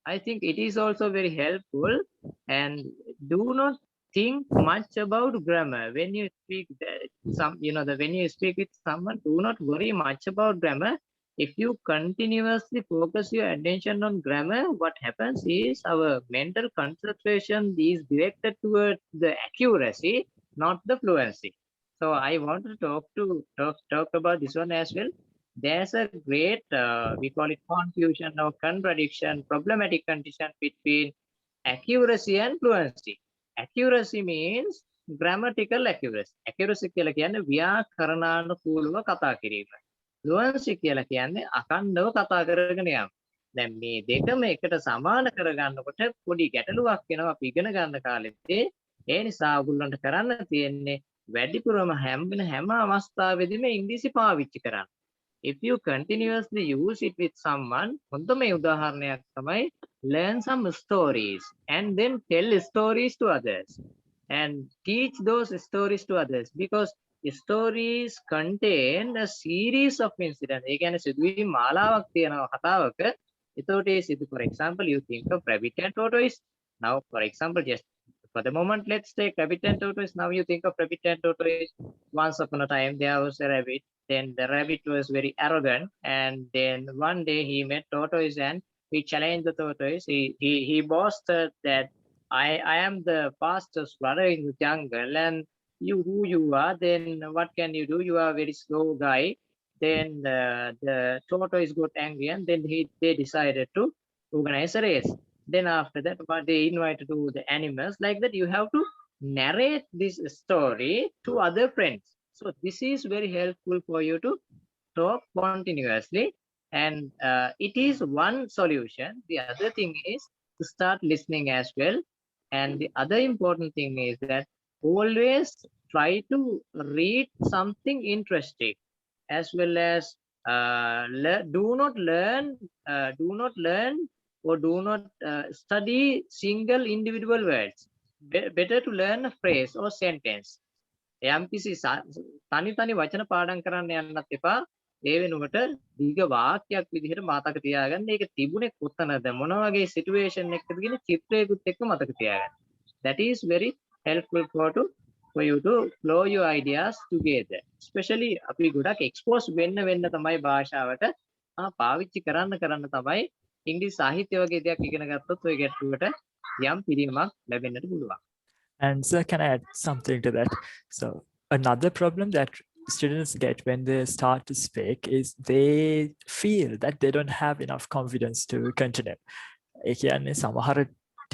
I think it is also very helpful. And do not think much about grammar when you speak. When you speak with someone, do not worry much about grammar. If you continuously focus your attention on grammar, what happens is our mental concentration is directed towards the accuracy, not the fluency. So I want to talk about this one as well. There's a great, we call it confusion or contradiction, problematic condition between accuracy and fluency. Accuracy means grammatical accuracy. Accuracy කියලා කියන්නේ ව්‍යාකරණානුකූලව කතා කිරීම. Fluency කියලා කියන්නේ අකණ්ඩව කතා කරගෙන යාම. දැන් මේ දෙකම එකට සමාන කරගන්නකොට පොඩි ගැටලුවක් වෙනවා අපි ඉගෙන ගන්න කාලෙදී. ඒ නිසා ඔයගොල්ලන්ට කරන්න තියෙන්නේ වැඩිපුරම හැම අවස්ථාවෙදීම ඉංග්‍රීසි පාවිච්චි කරන්න. If you continuously use it with someone, හොඳම උදාහරණයක් තමයි learn some stories and then tell stories to others and teach those stories to others, because stories contain a series of incidents. ඒ කියන්නේ සිදුවීම් මාලාවක් තියෙනවා කතාවක. එතකොට ඒ සිදු, for example, you think of rabbit and tortoise. Now, for example, just for the moment, let's take rabbit and tortoise. Now you think of rabbit and tortoise. Once upon a time, there was a rabbit. Then the rabbit was very arrogant, and then one day he met tortoise and he challenged the tortoise. He boasted that I am the fastest runner in the jungle, and you who you are, then what can you do? You are a very slow guy. Then the tortoise got angry, and then they decided to organize a race. Then after that, what they invited to the animals, like that you have to narrate this story to other friends. So this is very helpful for you to talk continuously, and it is one solution. The other thing is to start listening as well. And the other important thing is that always try to read something interesting, as well as do not learn or do not study single individual words. Better to learn a phrase or sentence. යම්කිසි තනි තනි වචන පාඩම් කරන්න යන්නත් එපා. ඒ වෙනුවට දීර්ඝ වාක්‍යයක් විදිහට මතක තියාගන්න. ඒක තිබුණේ කොතනද මොන වගේ සිටුේෂන් එකකද කියන චිත්‍රයකුත් එක්ක මතක තියාගන්න. That is very helpful for you to flow your ideas together. Especially අපි ගොඩක් expose වෙන්න තමයි භාෂාවට පාවිච්චි කරන්න තමයි ඉංග්‍රීසි සාහිත්‍ය වගේ දෙයක් ඉගෙන ගත්තොත් ඔය ගැටලුවට යම් පිළියමක් ලැබෙන්නට පුළුවන්. And so can I add something to that? So another problem that students get when they start to speak is they feel that they don't have enough confidence to continue. ඒ කියන්නේ සමහර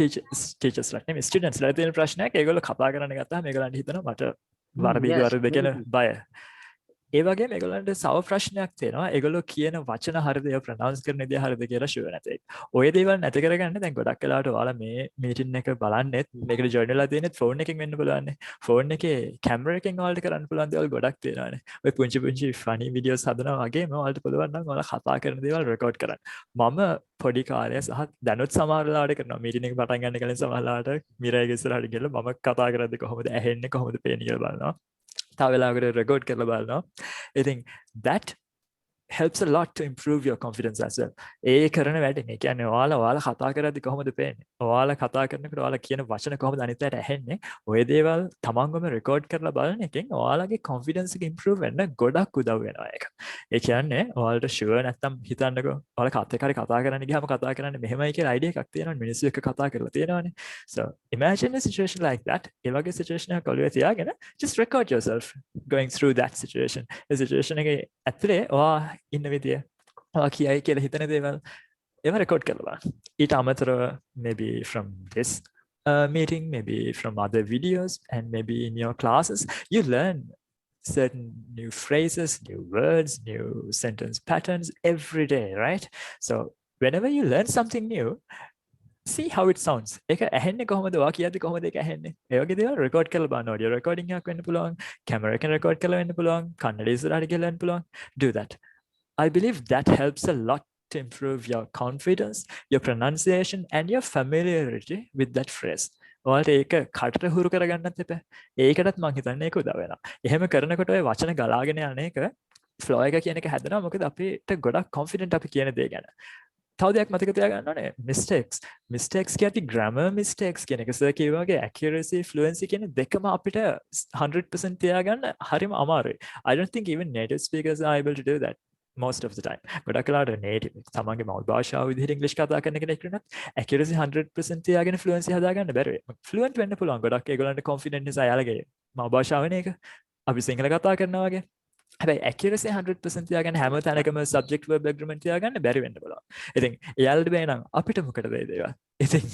teachers like නෙමෙයි students ලා තියෙන ප්‍රශ්නයක් ඒගොල්ලෝ කතා කරන්න ගත්තාම ඒගොල්ලන්ට හිතෙනවා මට වරදීද කියන බය. ඒ වගේම ඒගොල්ලන්ට සව ප්‍රශ්නයක් තියෙනවා. ඒගොල්ලෝ කියන වචන හරියද ඒවා ප්‍රොනවුන්ස් කරන විදිය හරියද කියලා ෂුවර් නැති. ඔය දේවල් නැති කරගන්න දැන් ගොඩක් වෙලාවට ඔයාලා මේ මීටින් එක බලන්නෙත් මේකට ජොයින් වෙලා තියෙනෙත් ෆෝන් එකකින් වෙන්න පුළුවන්. ෆෝන් එකේ කැමරා එකෙන් ඔයාලට කරන්න පුළුවන් දේවල් ගොඩක් තියෙනවානේ. ඔය පුංචි ෆනි වීඩියෝස් හදනවා වගේම ඔයාලට පුළුවන් නම් ඔයාලා කතා කරන දේවල් රෙකෝඩ් කරන්න. මම පොඩි කාලේ සහ දැනුත් සමහර වෙලාවට කරනවා. මීටින් එක පටන් ගන්න කලින් සමහර වෙලාවට මිරාගේ ඉස්සරහට ගිහලා මම කතා කරද්දී කොහොමද ඇහෙන්නේ කොහොමද පේන්නේ කියලා බලනවා. තව වෙලාවකට රෙකෝඩ් කරලා බලනවා. I think that helps a lot to improve your confidence as well. ඒ කරන වැඩේ. ඒ කියන්නේ ඔයාලා කතා කරද්දී කොහොමද පේන්නේ? ඔයාලා කතා කරනකොට ඔයාලා කියන වචන කොහොමද අනිත් අයට ඇහෙන්නේ? ඔය දේවල් තමන්ගම රෙකෝඩ් කරලා බලන එකෙන් ඔයාලගේ confidence එක improve වෙන්න ගොඩක් උදව් වෙනවා ඒක. ඒ කියන්නේ ඔයාලට sure නැත්තම් හිතන්නකෝ ඔයාලා කාත් එක්ක හරි කතා කරන්න ගියාම කතා කරන්නේ මෙහෙමයි කියලා idea එකක් තියෙනවනේ මිනිස්සු එක්ක කතා කරලා තියෙනවනේ. So imagine a situation like that. ඒ වගේ situation එකක් ඔළුවේ තියාගෙන just record yourself going through that situation. A situation එකේ ඇතුලේ ඔයා ඉන්න විදිය ඔයා කියයි කියලා හිතන දේවල් ඒවා රෙකෝඩ් කරලා බලන්න. ඊට අමතරව maybe from this meeting, maybe from other videos, and maybe in your classes you learn certain new phrases, new words, new sentence patterns every day, right? So whenever you learn something new, see how it sounds. ඒක ඇහෙන්නේ කොහොමද? ඔයා කියද්දි කොහොමද ඒක ඇහෙන්නේ? ඒ වගේ දේවල් record කරලා බලන්න. ඔඩියෝ රෙකෝඩින් එකක් වෙන්න පුළුවන්. කැමරා එකෙන් රෙකෝඩ් කරලා වෙන්න පුළුවන්. කන්නඩ ඉස්සරහට ගිහලා වෙන්න පුළුවන්. Do that. I believe that helps a lot to improve your confidence, your pronunciation, and your familiarity with that phrase. ඔයාලට ඒක කටට හුරු කරගන්නත් එපා. ඒකටත් මම හිතන්නේ ඒක උදව් වෙනවා. එහෙම කරනකොට ඔය වචන ගලාගෙන යන එක ෆ්ලෝ එක කියන එක හැදෙනවා. මොකද අපිට ගොඩක් confident අපි කියන දේ ගැන. තව දෙයක් මතක තියාගන්න ඕනේ mistakes කියති grammar mistakes කියන එක සර් කිව්වා වගේ accuracy fluency කියන දෙකම අපිට 100% තියාගන්න හරිම අමාරුයි. I don't think even native speakers are able to do that most of the time. ගොඩක් වෙලාවට native තමන්ගේ මවුල් භාෂාව විදිහට ඉංග්‍රීසි කතා කරන කෙනෙක් වෙනත් accuracy 100% තියාගෙන fluency හදාගන්න බැරි වෙයි. fluent වෙන්න පුළුවන්. ගොඩක් ඒගොල්ලන්ට confident නිසා යාළගේ මවුල් භාෂාවනේ ඒක. අපි සිංහල කතා කරනවා වගේ. හැබැයි accuracy 100% තියාගන්න හැම තැනකම subject verb agreement තියාගන්න බැරි වෙන්න පුළුවන්. ඉතින් එයාලට බෑ නම් අපිට මොකටද ඒ දේවල්? ඉතින්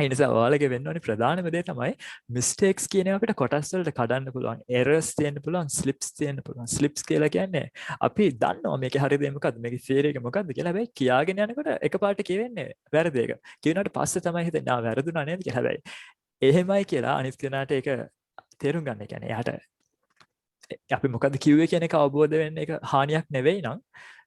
ඒ නිසා ඔයාලගේ වෙන්න ඕනේ ප්‍රධානම දේ තමයි mistakes කියන ඒවා අපිට කොටස් වලට කඩන්න පුළුවන්. errors තියෙන්න පුළුවන්, slips තියෙන්න පුළුවන්. slips කියලා කියන්නේ අපි දන්නවා මේකේ හරි දේ මොකද්ද, මේකේ theory එක මොකද්ද කියලා. හැබැයි කියාගෙන යනකොට එකපාරට කියවෙන්නේ වැරදි එක. කියුණාට පස්සේ තමයි හිතෙන්නේ ආ වැරදුනා නේද කියලා. හැබැයි එහෙමයි කියලා අනිත් කෙනාට ඒක තේරුම් ගන්න. ඒ කියන්නේ එයාට අපි මොකද්ද කිව්වේ කියන එක අවබෝධ වෙන්න ඒක හානියක් නෙවෙයි නම්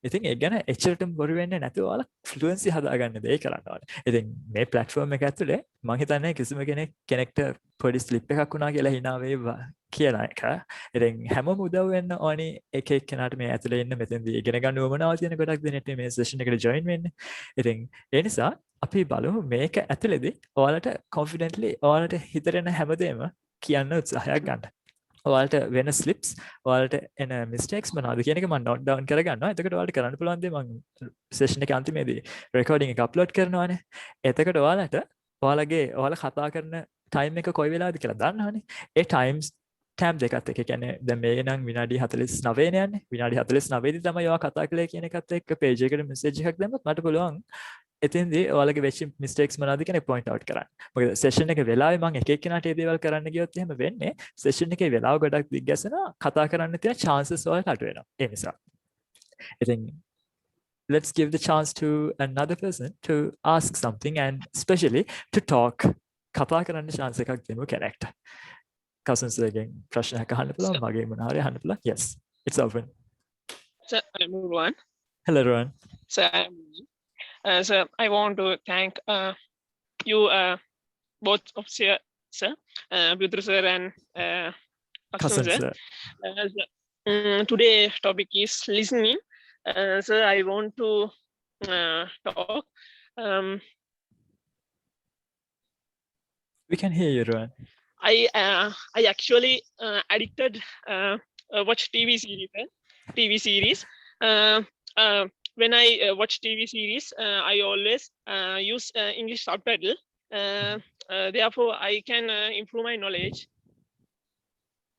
ඉතින් ඒක ගැන එච්චරටම බොරු වෙන්නේ නැතුව ඔයාලා ෆ්ලුවෙන්සි හදාගන්න දේ කරන්න ඕනේ. ඉතින් මේ platform එක ඇතුලේ මම හිතන්නේ කිසිම කෙනෙක්ට පොඩි slip එකක් වුණා කියලා hina වේවා කියලා එක. ඉතින් හැමෝම උදව් වෙන්න ඕනේ එක එක්කෙනාට මේ ඇතුලේ ඉන්න මෙතෙන්දී ඉගෙන ගන්න උවමනාව තියෙන ගොඩක් දෙනෙක් මේ session එකට join වෙන්නේ. ඉතින් ඒ නිසා අපි බලමු මේක ඇතුලේදී ඔයාලට confidently ඔයාලට හිතරෙන හැමදේම කියන්න උත්සාහයක් ගන්න. ඔයාලට වෙන slips ඔයාලට එන mistakes මොනවද කියන එක මම note down කරගන්නවා. එතකොට ඔයාලට කරන්න පුළුවන් දේ මම session එකේ අන්තිමේදී recording එක upload කරනවානේ. එතකොට ඔයාලා කතා කරන time එක කොයි වෙලාවද කියලා දන්නවනේ. ඒ times tab දෙකත් එක්ක කියන්නේ දැන් මේ නම් විනාඩි 49 නේ යන්නේ. විනාඩි 49 දී තමයි ඔයා කතා කළේ කියන එකත් එක්ක page එකට message එකක් දැම්මත් මට පුළුවන් එතෙන්දී ඔයාලගේ වෙච්ච mistakes මොනවද කියන එක point out කරන්න. මොකද session එකේ වෙලාවේ මම එක එක්කෙනාට මේ දේවල් කරන්න ගියොත් එහෙම වෙන්නේ session එකේ වෙලාව ගොඩක් දිග්ගැසෙනවා කතා කරන්න තියෙන chances වලට අඩු වෙනවා. ඒ නිසා. ඉතින් let's give the chance to another person to ask something and especially to talk. කතා කරන්න chance එකක් දෙමු කෙනෙක්ට. Kasun sirගෙන් ප්‍රශ්නයක් අහන්න පුළුවන්, මගේ මොනවා හරි අහන්න පුළුවන්. Yes, it's open. So I'm Ruan. Hello Ruan. So So I want to thank you both of sir, Putru sir and Kasun Kasun, sir. sir. Today topic is listening. So I want to talk. We can hear you, Rohan. I actually addicted watch TV series. Uh, uh, when I watch TV series, I always use English subtitle. Therefore, I can improve my knowledge.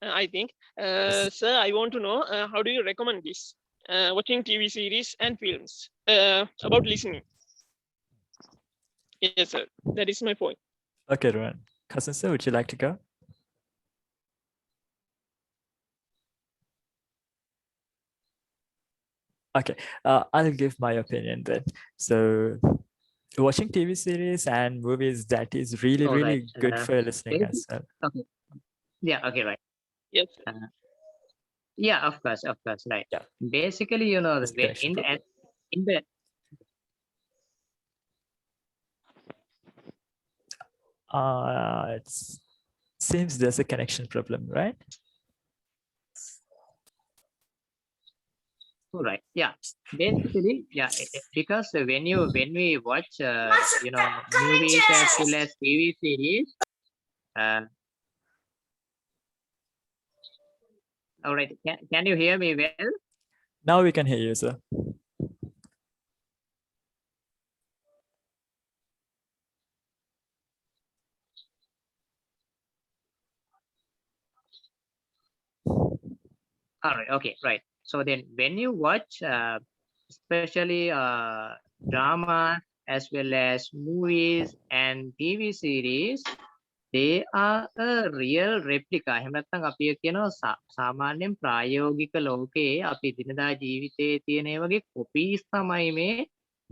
I think. Sir, I want to know how do you recommend this? Watching TV series and films about listening. Yes, sir. That is my point. Okay, Rohan. Kasun, sir, would you like to go? Okay, I'll give my opinion then. So watching TV series and movies, that is really, All really right. good for listening as well. Okay. Yeah. Okay. Right. Yes. Yeah. Of course. Right. Yeah. Basically, you know, There's connection problem. in the It seems there's a connection problem, right? right. Yeah. Basically, yeah. Because when we watch, you know, movies as well as TV series. All right. Can you hear me well? Now we can hear you, sir. All right. Okay. Right. So then when you watch, especially drama as well as movies and TV series, they are a real replica. එහෙම නැත්නම් අපි කියනවා සාමාන්‍යයෙන් ප්‍රායෝගික ලෝකයේ අපි දිනදා ජීවිතයේ තියෙන ඒ වගේ කොපීස් තමයි මේ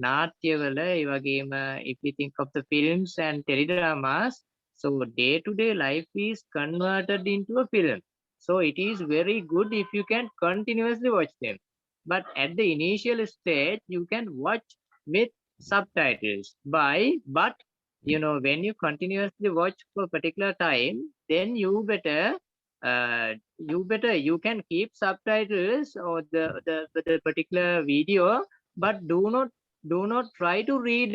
නාට්‍යවල ඒ වගේම if we think of the films and teledramas, so day to day life is converted into a film. So it is very good if you can continuously watch them. But at the initial stage, you can watch with subtitles. But you know, when you continuously watch for a particular time, then you can keep subtitles or the particular video, but do not try to read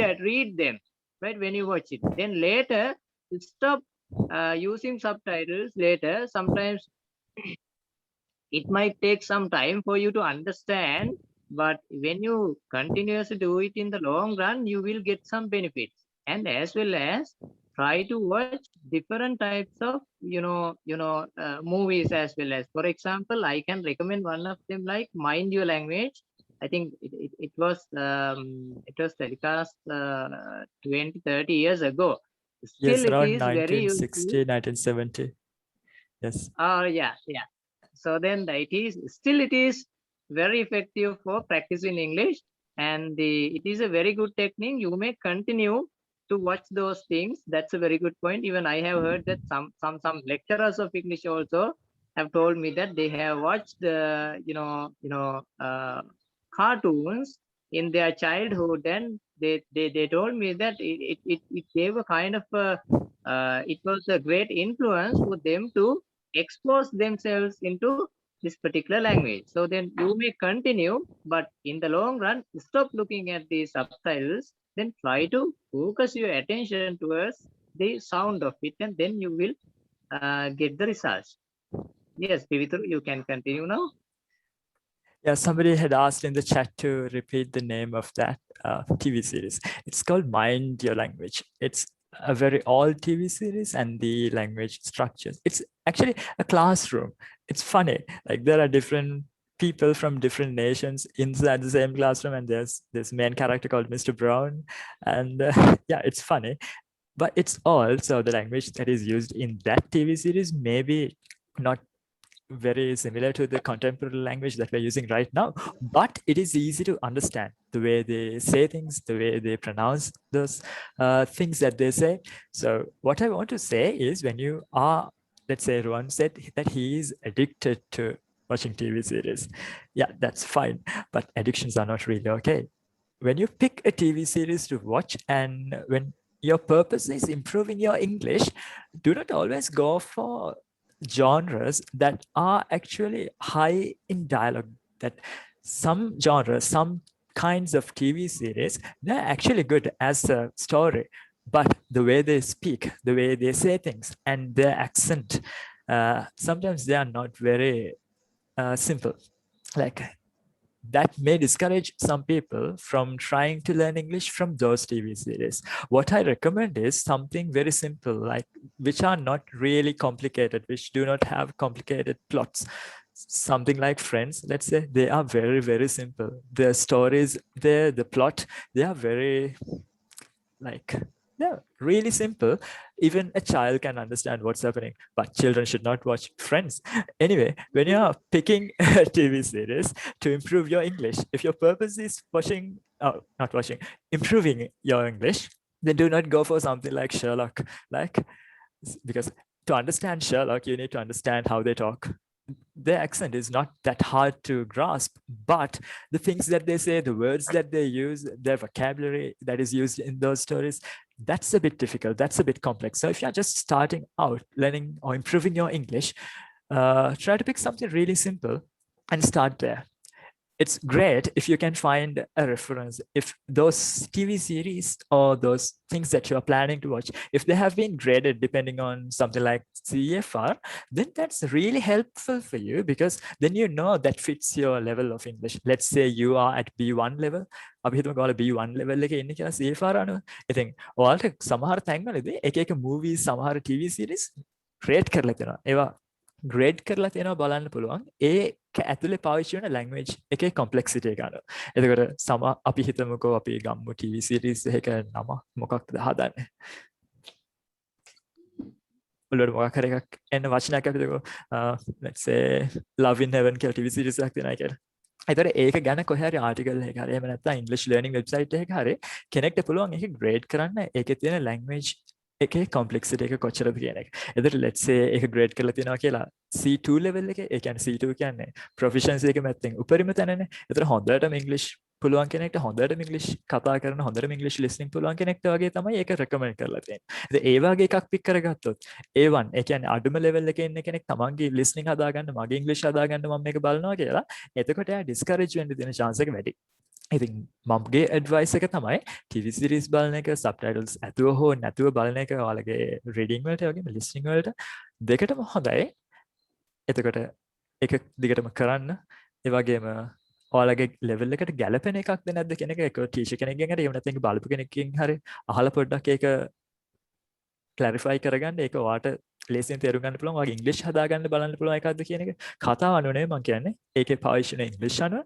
them, right? When you watch it, then later stop using subtitles. Later, sometimes it might take some time for you to understand, but when you continuously do it in the long run, you will get some benefits. And as well as try to watch different types of movies as well. As for example, I can recommend one of them like Mind Your Language. I think it was telecast 20-30 years ago. Still Yes, it around is very 1960, useful. 1970. Yes. Yeah. So then it is very effective for practicing English, and it is a very good technique. You may continue to watch those things. That's a very good point. Even I have heard that some lecturers of English also have told me that they have watched cartoons in their childhood, and they told me that it gave a kind of it was a great influence for them to expose themselves into this particular language. So then you may continue, but in the long run, stop looking at the subtitles, then try to focus your attention towards the sound of it, and then you will get the results. Yes, Pivitru, you can continue now. Yeah, somebody had asked in the chat to repeat the name of that TV series. It's called Mind Your Language. It's a very old TV series, and the language structures. It's actually a classroom. It's funny. Like there are different people from different nations inside the same classroom, and there's this main character called Mr. Brown. And yeah, it's funny. But it's also the language that is used in that TV series, maybe not very similar to the contemporary language that we're using right now, but it is easy to understand the way they say things, the way they pronounce those things that they say. So what I want to say is, when you are, let's say Rohan said that he is addicted to watching TV series. Yeah, that's fine, but addictions are not really okay. when you pick a TV series to watch and when your purpose is improving your English, do not always go for genres that are actually high in dialogue. That some genres, some kinds of TV series, they're actually good as a story, but the way they speak, the way they say things, and their accent, sometimes they are not very simple. Like that may discourage some people from trying to learn English from those TV series. What I recommend is something very simple, like which are not really complicated, which do not have complicated plots. Something like Friends, let's say, they are very, very simple. The stories there, the plot, they are very like, yeah, really simple. Even a child can understand what's happening, but children should not watch Friends. Anyway, when you're picking a TV series to improve your English, if your purpose is watching, not watching, improving your English, then do not go for something like Sherlock. Like, because to understand Sherlock, you need to understand how they talk. Their accent is not that hard to grasp, but the things that they say, the words that they use, their vocabulary that is used in those stories, that's a bit difficult. That's a bit complex. So if you're just starting out learning or improving your English, try to pick something really simple and start there. It's great if you can find a reference. If those TV series or those things that you are planning to watch, if they have been graded depending on something like CFR, then that's really helpful for you because then you know that fits your level of English. Let's say you are at B1 level. අපි හිතමු ඔයාලා B1 level එකේ ඉන්නේ කියලා CFR අනුව. ඉතින් ඔයාලට සමහර තැන්වලදී එක එක movies සමහර TV series rate කරලා තියෙනවා. ඒවා grade කරලා තියෙනවා බලන්න පුළුවන්. ඇතුලේ පාවිච්චි වෙන language එකේ complexity එක අනුව. එතකොට අපි හිතමුකෝ අපි ගම්මු TV series එකක නම මොකක්ද හදන්නේ. ඔළුවට මොකක් හරි එකක් එන්න වචනයක් අපි හිතමු let's say Love in Heaven කියලා TV series එකක් තියෙනවා කියලා. ඒතර ඒක ගැන කොහේ හරි ආටිකල් එකක හරි එහෙම නැත්නම් English learning website එකක හරි කෙනෙක්ට පුළුවන් ඒක grade කරන්න ඒකේ තියෙන language එකේ complexity එක කොච්චරද කියන එක. එතකොට let's say ඒක grade කරලා තියෙනවා කියලා C2 level එකේ. ඒ කියන්නේ C2 කියන්නේ proficiency එක මැත්තෙන් උපරිම තැනනේ. එතකොට හොඳටම English පුළුවන් කෙනෙක්ට හොඳටම English කතා කරන හොඳටම English listening පුළුවන් කෙනෙක්ට වගේ තමයි ඒක recommend කරලා තියෙන්නේ. ඉතින් ඒ වගේ එකක් pick කරගත්තොත් A1 ඒ කියන්නේ අඩුම level එකේ ඉන්න කෙනෙක් තමන්ගේ listening හදාගන්න මගේ English හදාගන්න මම මේක බලනවා කියලා. එතකොට එයා discourage වෙන්න තියෙන chance එක වැඩි. ඉතින් මගේ advice එක තමයි TV series බලන එක subtitles ඇතුව හෝ නැතුව බලන එක ඔයාලගේ reading වලට වගේම listening වලට දෙකටම හොඳයි. එතකොට එක දිගටම කරන්න. ඒ වගේම ඔයාලගේ level එකට ගැලපෙන එකක්ද නැද්ද කියන එක ඒක teacher කෙනෙක්ගෙන් හරි එහෙම නැත්නම් බලපු කෙනෙක්ගෙන් හරි අහලා පොඩ්ඩක් ඒක clarify කරගන්න. ඒක ඔයාට ලේසියෙන් තේරුම් ගන්න පුළුවන්. ඔයාගේ English හදාගන්න බලන්න පුළුවන් එකක්ද කියන එක. කතාව අනුව නෙවෙයි මම කියන්නේ. ඒකේ පාවිච්චි වෙන English අනුව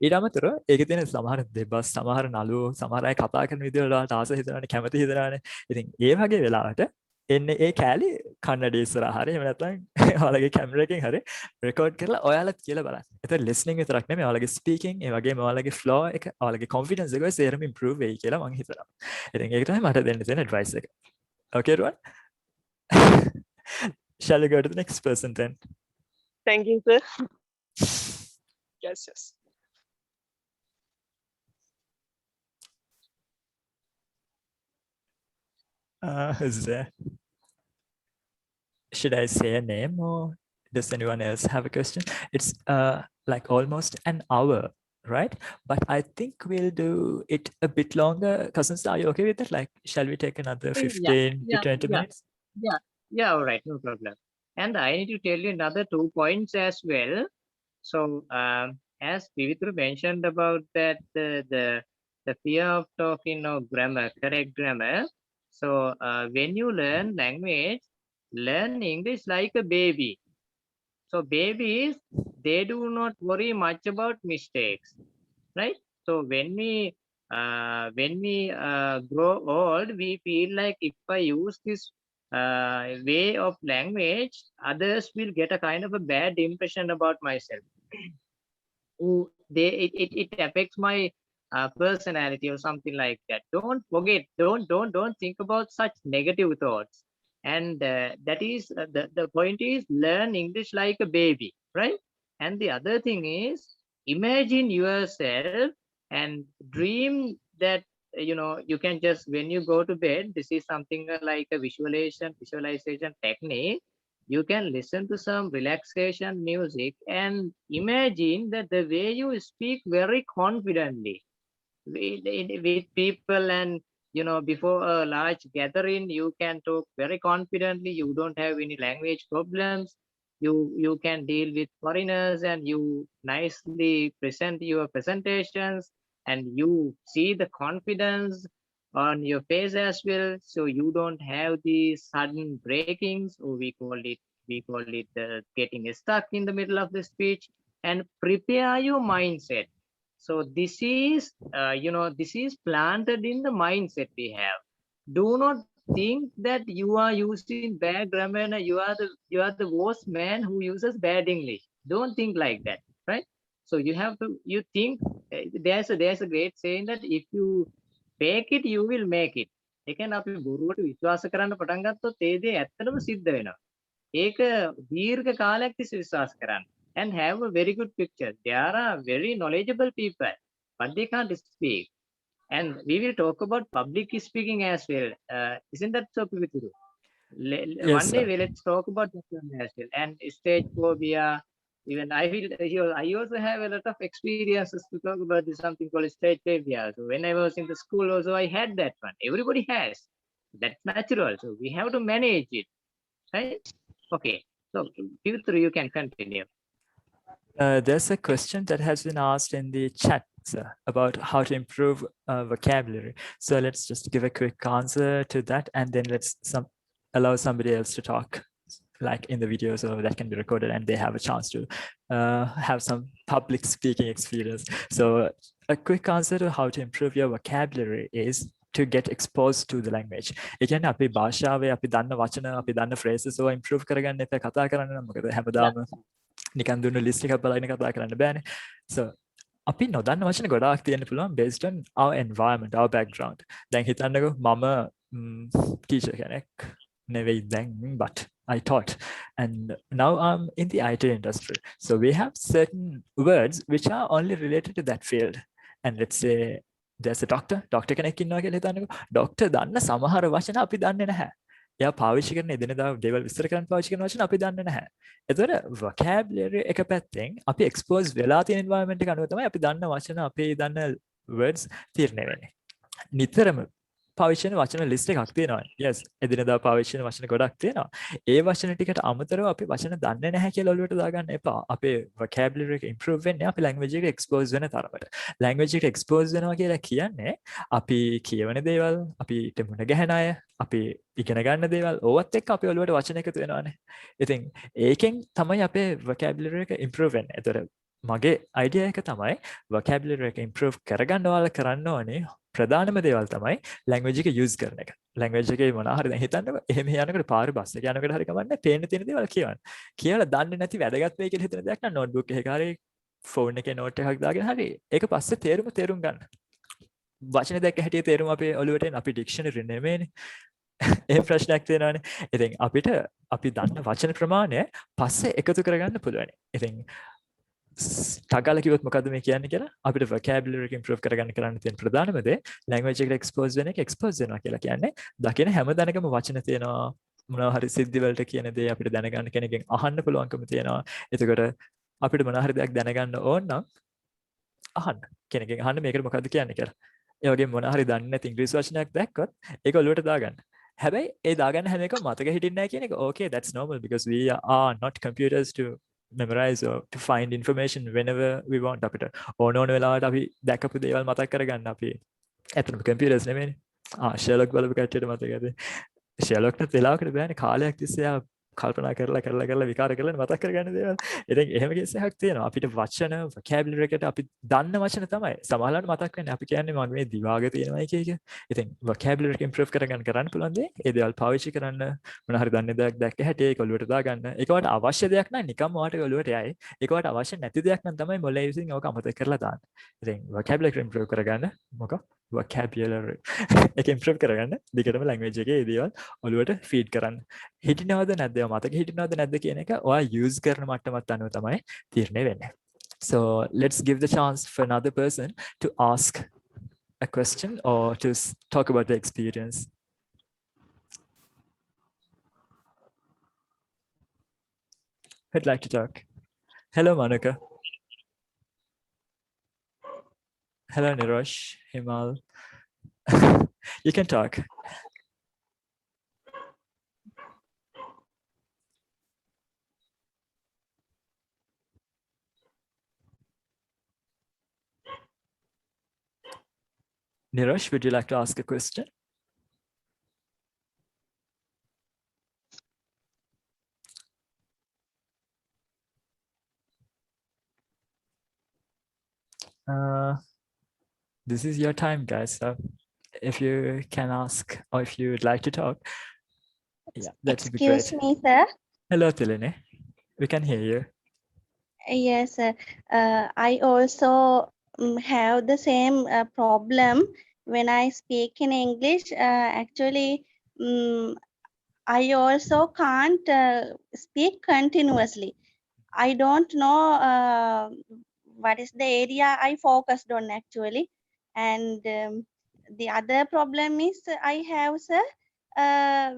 ඊට අමතරව ඒකේ තියෙන සමහර දෙබස් සමහර නළුවෝ සමහර අය කතා කරන විදිහ වලට ආස හිතනවානේ කැමති හිතනවානේ. ඉතින් ඒ වගේ වෙලාවට එන්නේ ඒ කෑලි කන්නඩි ඉස්සරහා හරි එහෙම නැත්නම් ඔයාලගේ කැමරා එකෙන් හරි රෙකෝඩ් කරලා ඔයාලත් කියලා බලන්න. ඒතර listening විතරක් නෙමෙයි ඔයාලගේ speaking ඒ වගේම ඔයාලගේ flow එක ඔයාලගේ confidence එක සේරම improve වෙයි කියලා මම හිතනවා. ඉතින් ඒක තමයි මට දෙන්න තියෙන advice එක. Okay everyone? Shall we go to the next person then? Thank you, sir. Yes. Is there? Should I say a name or does anyone else have a question? It's like almost an hour, right? But I think we'll do it a bit longer. Cousins, are you okay with that? Like, shall we take another 15 to 20 minutes? Yeah, all right, no problem. And I need to tell you another 2 points as well. So as Vivitru mentioned about that the fear of talking or grammar, correct grammar. So when you learn language, learn English like a baby. So babies, they do not worry much about mistakes, right? So when we grow old, we feel like if I use this way of language, others will get a kind of a bad impression about myself. It affects my personality or something like that. Don't forget, don't think about such negative thoughts. And that is the point is learn English like a baby, right? And the other thing is imagine yourself and dream that you can just, when you go to bed, this is something like a visualization technique. You can listen to some relaxation music and imagine that the way you speak very confidently with people, and before a large gathering you can talk very confidently. You don't have any language problems. You can deal with foreigners and you nicely present your presentations, and you see the confidence on your face as well. So you don't have the sudden breakings, or we call it getting stuck in the middle of the speech. And prepare your mindset. So this is planted in the mindset we have. Do not think that you are using bad grammar and you are the worst man who uses bad English. Don't think like that, right? So you think, there's a great saying that if you fake it, you will make it. ඒ කියන්නේ අපි බොරුවට විශ්වාස කරන්න පටන් ගත්තොත් ඒ දේ ඇත්තටම සිද්ධ වෙනවා. ඒක දීර්ඝ කාලයක් තිස්සේ විශ්වාස කරන්න. And have a very good picture. There are very knowledgeable people, but they can't speak. And we will talk about public speaking as well. Isn't that so, Pivituru? Yes, One day sir. let's talk about that one as well. And stage phobia. Even I also have a lot of experiences to talk about this, something called stage phobia. So when I was in the school also, I had that one. Everybody has. That's natural. So we have to manage it, right? Okay. So Pivituru, you can continue. There's a question that has been asked in the chat, sir, about how to improve vocabulary. So let's just give a quick answer to that, and then let's allow somebody else to talk, like in the video, so that can be recorded and they have a chance to have some public speaking experience. So a quick answer to how to improve your vocabulary is to get exposed to the language. ඒ කියන්නේ අපි භාෂාවේ අපි දන්න වචන, අපි දන්න phrases ඒවා improve කරගන්න එපා කතා කරන්න නම්. මොකද හැමදාම නිකන් දුන්න list එකක් බලාගෙන කතා කරන්න බෑනේ. So අපි නොදන්න වචන ගොඩාක් තියෙන්න පුළුවන් based on our environment, our background. දැන් හිතන්නකෝ මම teacher කෙනෙක් නෙවෙයි දැන්, but I taught, and now I'm in the IT industry. So we have certain words which are only related to that field. And let's say there's a doctor කෙනෙක් ඉන්නවා කියලා හිතන්නකෝ. doctor දන්න සමහර වචන අපි දන්නේ නැහැ. එයා පාවිච්චි කරන එදිනෙදා දේවල් විස්තර කරන්න පාවිච්චි කරන වචන අපි දන්නේ නැහැ. එතකොට vocabulary එක පැත්තෙන් අපි expose වෙලා තියෙන environment එක අනුව තමයි අපි දන්න වචන, අපි දන්න words තීරණය වෙන්නේ. නිතරම පාවිච්චි කරන වචන list එකක් තියෙනවා. Yes, එදිනෙදා පාවිච්චි කරන වචන ගොඩක් තියෙනවා. ඒ වචන ටිකට අමතරව අපි වචන දන්නේ නැහැ කියලා ඔළුවට දාගන්න එපා. අපේ vocabulary එක improve වෙන්නේ අපි language එකට expose වෙන තරමට. language එකට expose වෙනවා කියලා කියන්නේ අපි කියවන දේවල්, අපිට මුණ ගැහෙන අය, අපි ඉගෙන ගන්න දේවල් ඕවත් එක්ක අපේ ඔළුවට වචන එකතු වෙනවානේ. ඉතින් ඒකෙන් තමයි අපේ vocabulary එක improve වෙන්නේ. ඒතර මගේ idea එක තමයි vocabulary එක improve කරගන්න ඔයාලා කරන්න ඕනේ ප්‍රධානම දේවල් තමයි language එක use කරන එක. language එකේ මොනවා හරි දැන් හිතන්නකෝ එහෙම යනකොට පාරේ බස් එක යනකොට හරි කමන්නේ පේන්න තියෙන දේවල් කියවන්න. කියලා දන්නේ නැති වැදගත් වෙයි කියලා හිතන දෙයක් නම් notebook එකක හරි phone එකේ note එකක් දාගෙන හරි ඒක පස්සේ තේරුම් ගන්න. වචන දැක්ක හැටියේ තේරුම අපේ ඔළුවට එන අපි dictionary නෙමෙයිනේ. ඒ ප්‍රශ්නයක් තියෙනවානේ. ඉතින් අපිට අපි දන්න වචන ප්‍රමාණය පස්සේ එකතු කරගන්න පුළුවන්. ඉතින් ටගාලා කිව්වොත් මොකද්ද මේ කියන්නේ කියලා අපිට vocabulary එක improve කරගන්න තියෙන ප්‍රධානම දේ language එකට expose වෙන එක. expose වෙනවා කියලා කියන්නේ දකින හැම දැනකම වචන තියෙනවා, මොනවා හරි සිද්ධි වලට කියන දේ අපිට දැනගන්න කෙනකින් අහන්න පුළුවන්කම තියෙනවා. එතකොට අපිට මොනවා හරි දෙයක් දැනගන්න ඕන නම් අහන්න කෙනකින් අහන්න මේකට මොකද්ද කියන්නේ කියලා. ඒ වගේම මොනවා හරි දන්නේ නැති ඉංග්‍රීසි වචනයක් දැක්කොත් ඒක ඔළුවට දාගන්න. හැබැයි ඒ දාගන්න හැම එකම මතක හිටින්නේ නැහැ කියන එක okay, that's normal because we are not computers to memorize or to find information whenever we want. අපිට ඕන වෙලාවට අපි දැකපු දේවල් මතක් කරගන්න අපි ඇත්තටම computers නෙමෙයිනේ. Sherlock බලපු කට්ටියට මතකද? Sherlockට වෙලාවකට බෑනේ කාලයක් තිස්සේ ආ කල්පනා කරලා විකාර කරලා මතක් කරගන්න දේවල්. ඉතින් එහෙම කෙස් එකක් තියෙනවා. අපිට වචන vocabulary එකට අපි දන්න වචන තමයි සමහරවිට මතක් වෙන්නේ. අපි කියන්නේ මම මේ දිවාග තියෙනවා එක. ඉතින් vocabulary එක improve කරන්න පුළුවන් දේ ඒ දේවල් පාවිච්චි කරන්න මොන හරි දන්නේ දෙයක් දැක්ක හැටි ඒක ඔළුවට දාගන්න. ඒකට අවශ්‍ය දෙයක් නම් නිකම්ම ඔයාලට ඔළුවට යයි. ඒකට අවශ්‍ය නැති දෙයක් නම් තමයි මොලේ using ඕක අමතක කරලා දාන්න. ඉතින් vocabulary improve කරගන්න vocabulary එක improve කරගන්න දිගටම language එකේ ඒ දේවල් ඔළුවට feed කරන්න. හිටිනවද නැද්ද? මතක හිටිනවද නැද්ද කියන එක ඔයා use කරන මට්ටමත් අනුව තමයි තීරණය වෙන්නේ. So let's give the chance for another person to ask a question or to talk about the experience. Who'd like to talk? Hello, Monica. Hello, Nirosh, Himal. You can talk. Nirosh, would you like to ask a question? This is your time, guys. So if you can ask or if you would like to talk, yeah, that would be great. Excuse me, sir. Hello, Tilene. We can hear you. Yes, sir. I also have the same problem when I speak in English. Actually, I also can't speak continuously. I don't know what is the area I focused on actually. And the other problem is I have, sir,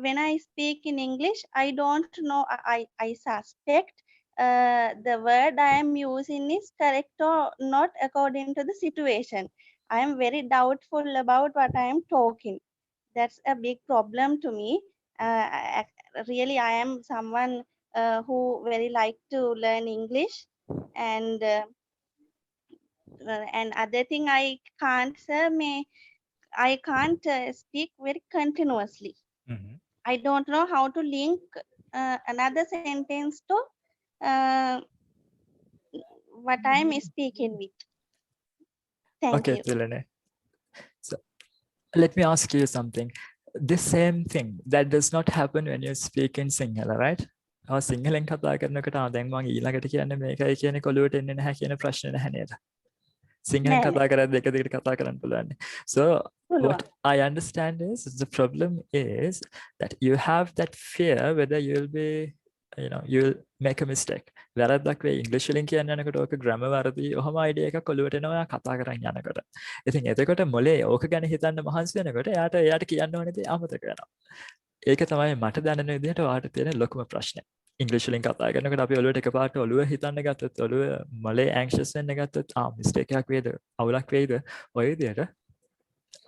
when I speak in English, I don't know, I suspect the word I am using is correct or not according to the situation. I am very doubtful about what I am talking. That's a big problem to me. Really, I am someone who very like to learn English, and other thing I can't say I can't speak very continuously. I don't know how to link another sentence to uh, what I am speaking with. Thank Okay, you. Tilene. So let me ask you something. This same thing that does not happen when you speak in Sinhala, right? Or සිංහලෙන් කතා කරනකොට දැන් මම ඊළඟට කියන්නේ මේකයි කියන්නේ කොළුවට එන්නේ නැහැ කියන ප්‍රශ්නේ නැහැ නේද? සිංහලෙන් නෑ කතා කරද්දී එක දිගට කතා කරන්න පුළුවන්. So පුළුවන්. what I understand is the problem is that you have that fear whether you'll be, you'll make a mistake. වැරද්දක් වෙයි ඉංග්‍රීසි වලින් කියන්න යනකොට ඕක grammar වැරදි. ඔහම idea එකක් ඔළුවට එනවා ඔයා කතා කරන් යනකොට. ඉතින් එතකොට මොලේ ඕක ගැන හිතන්න මහන්සි වෙනකොට එයාට කියන්න ඕනේ දේ අමතක වෙනවා. ඒක තමයි මට දැනෙන විදිහට ඔයාට තියෙන ලොකුම ප්‍රශ්නේ. ඉංග්‍රීසි වලින් කතා කරනකොට අපි ඔළුවට එකපාරට ඔළුව හිතන්න ගත්තොත් ඔළුව මොලේ anxious වෙන්න ගත්තොත් mistake එකක් වේද අවුලක් වේද ඔය විදිහට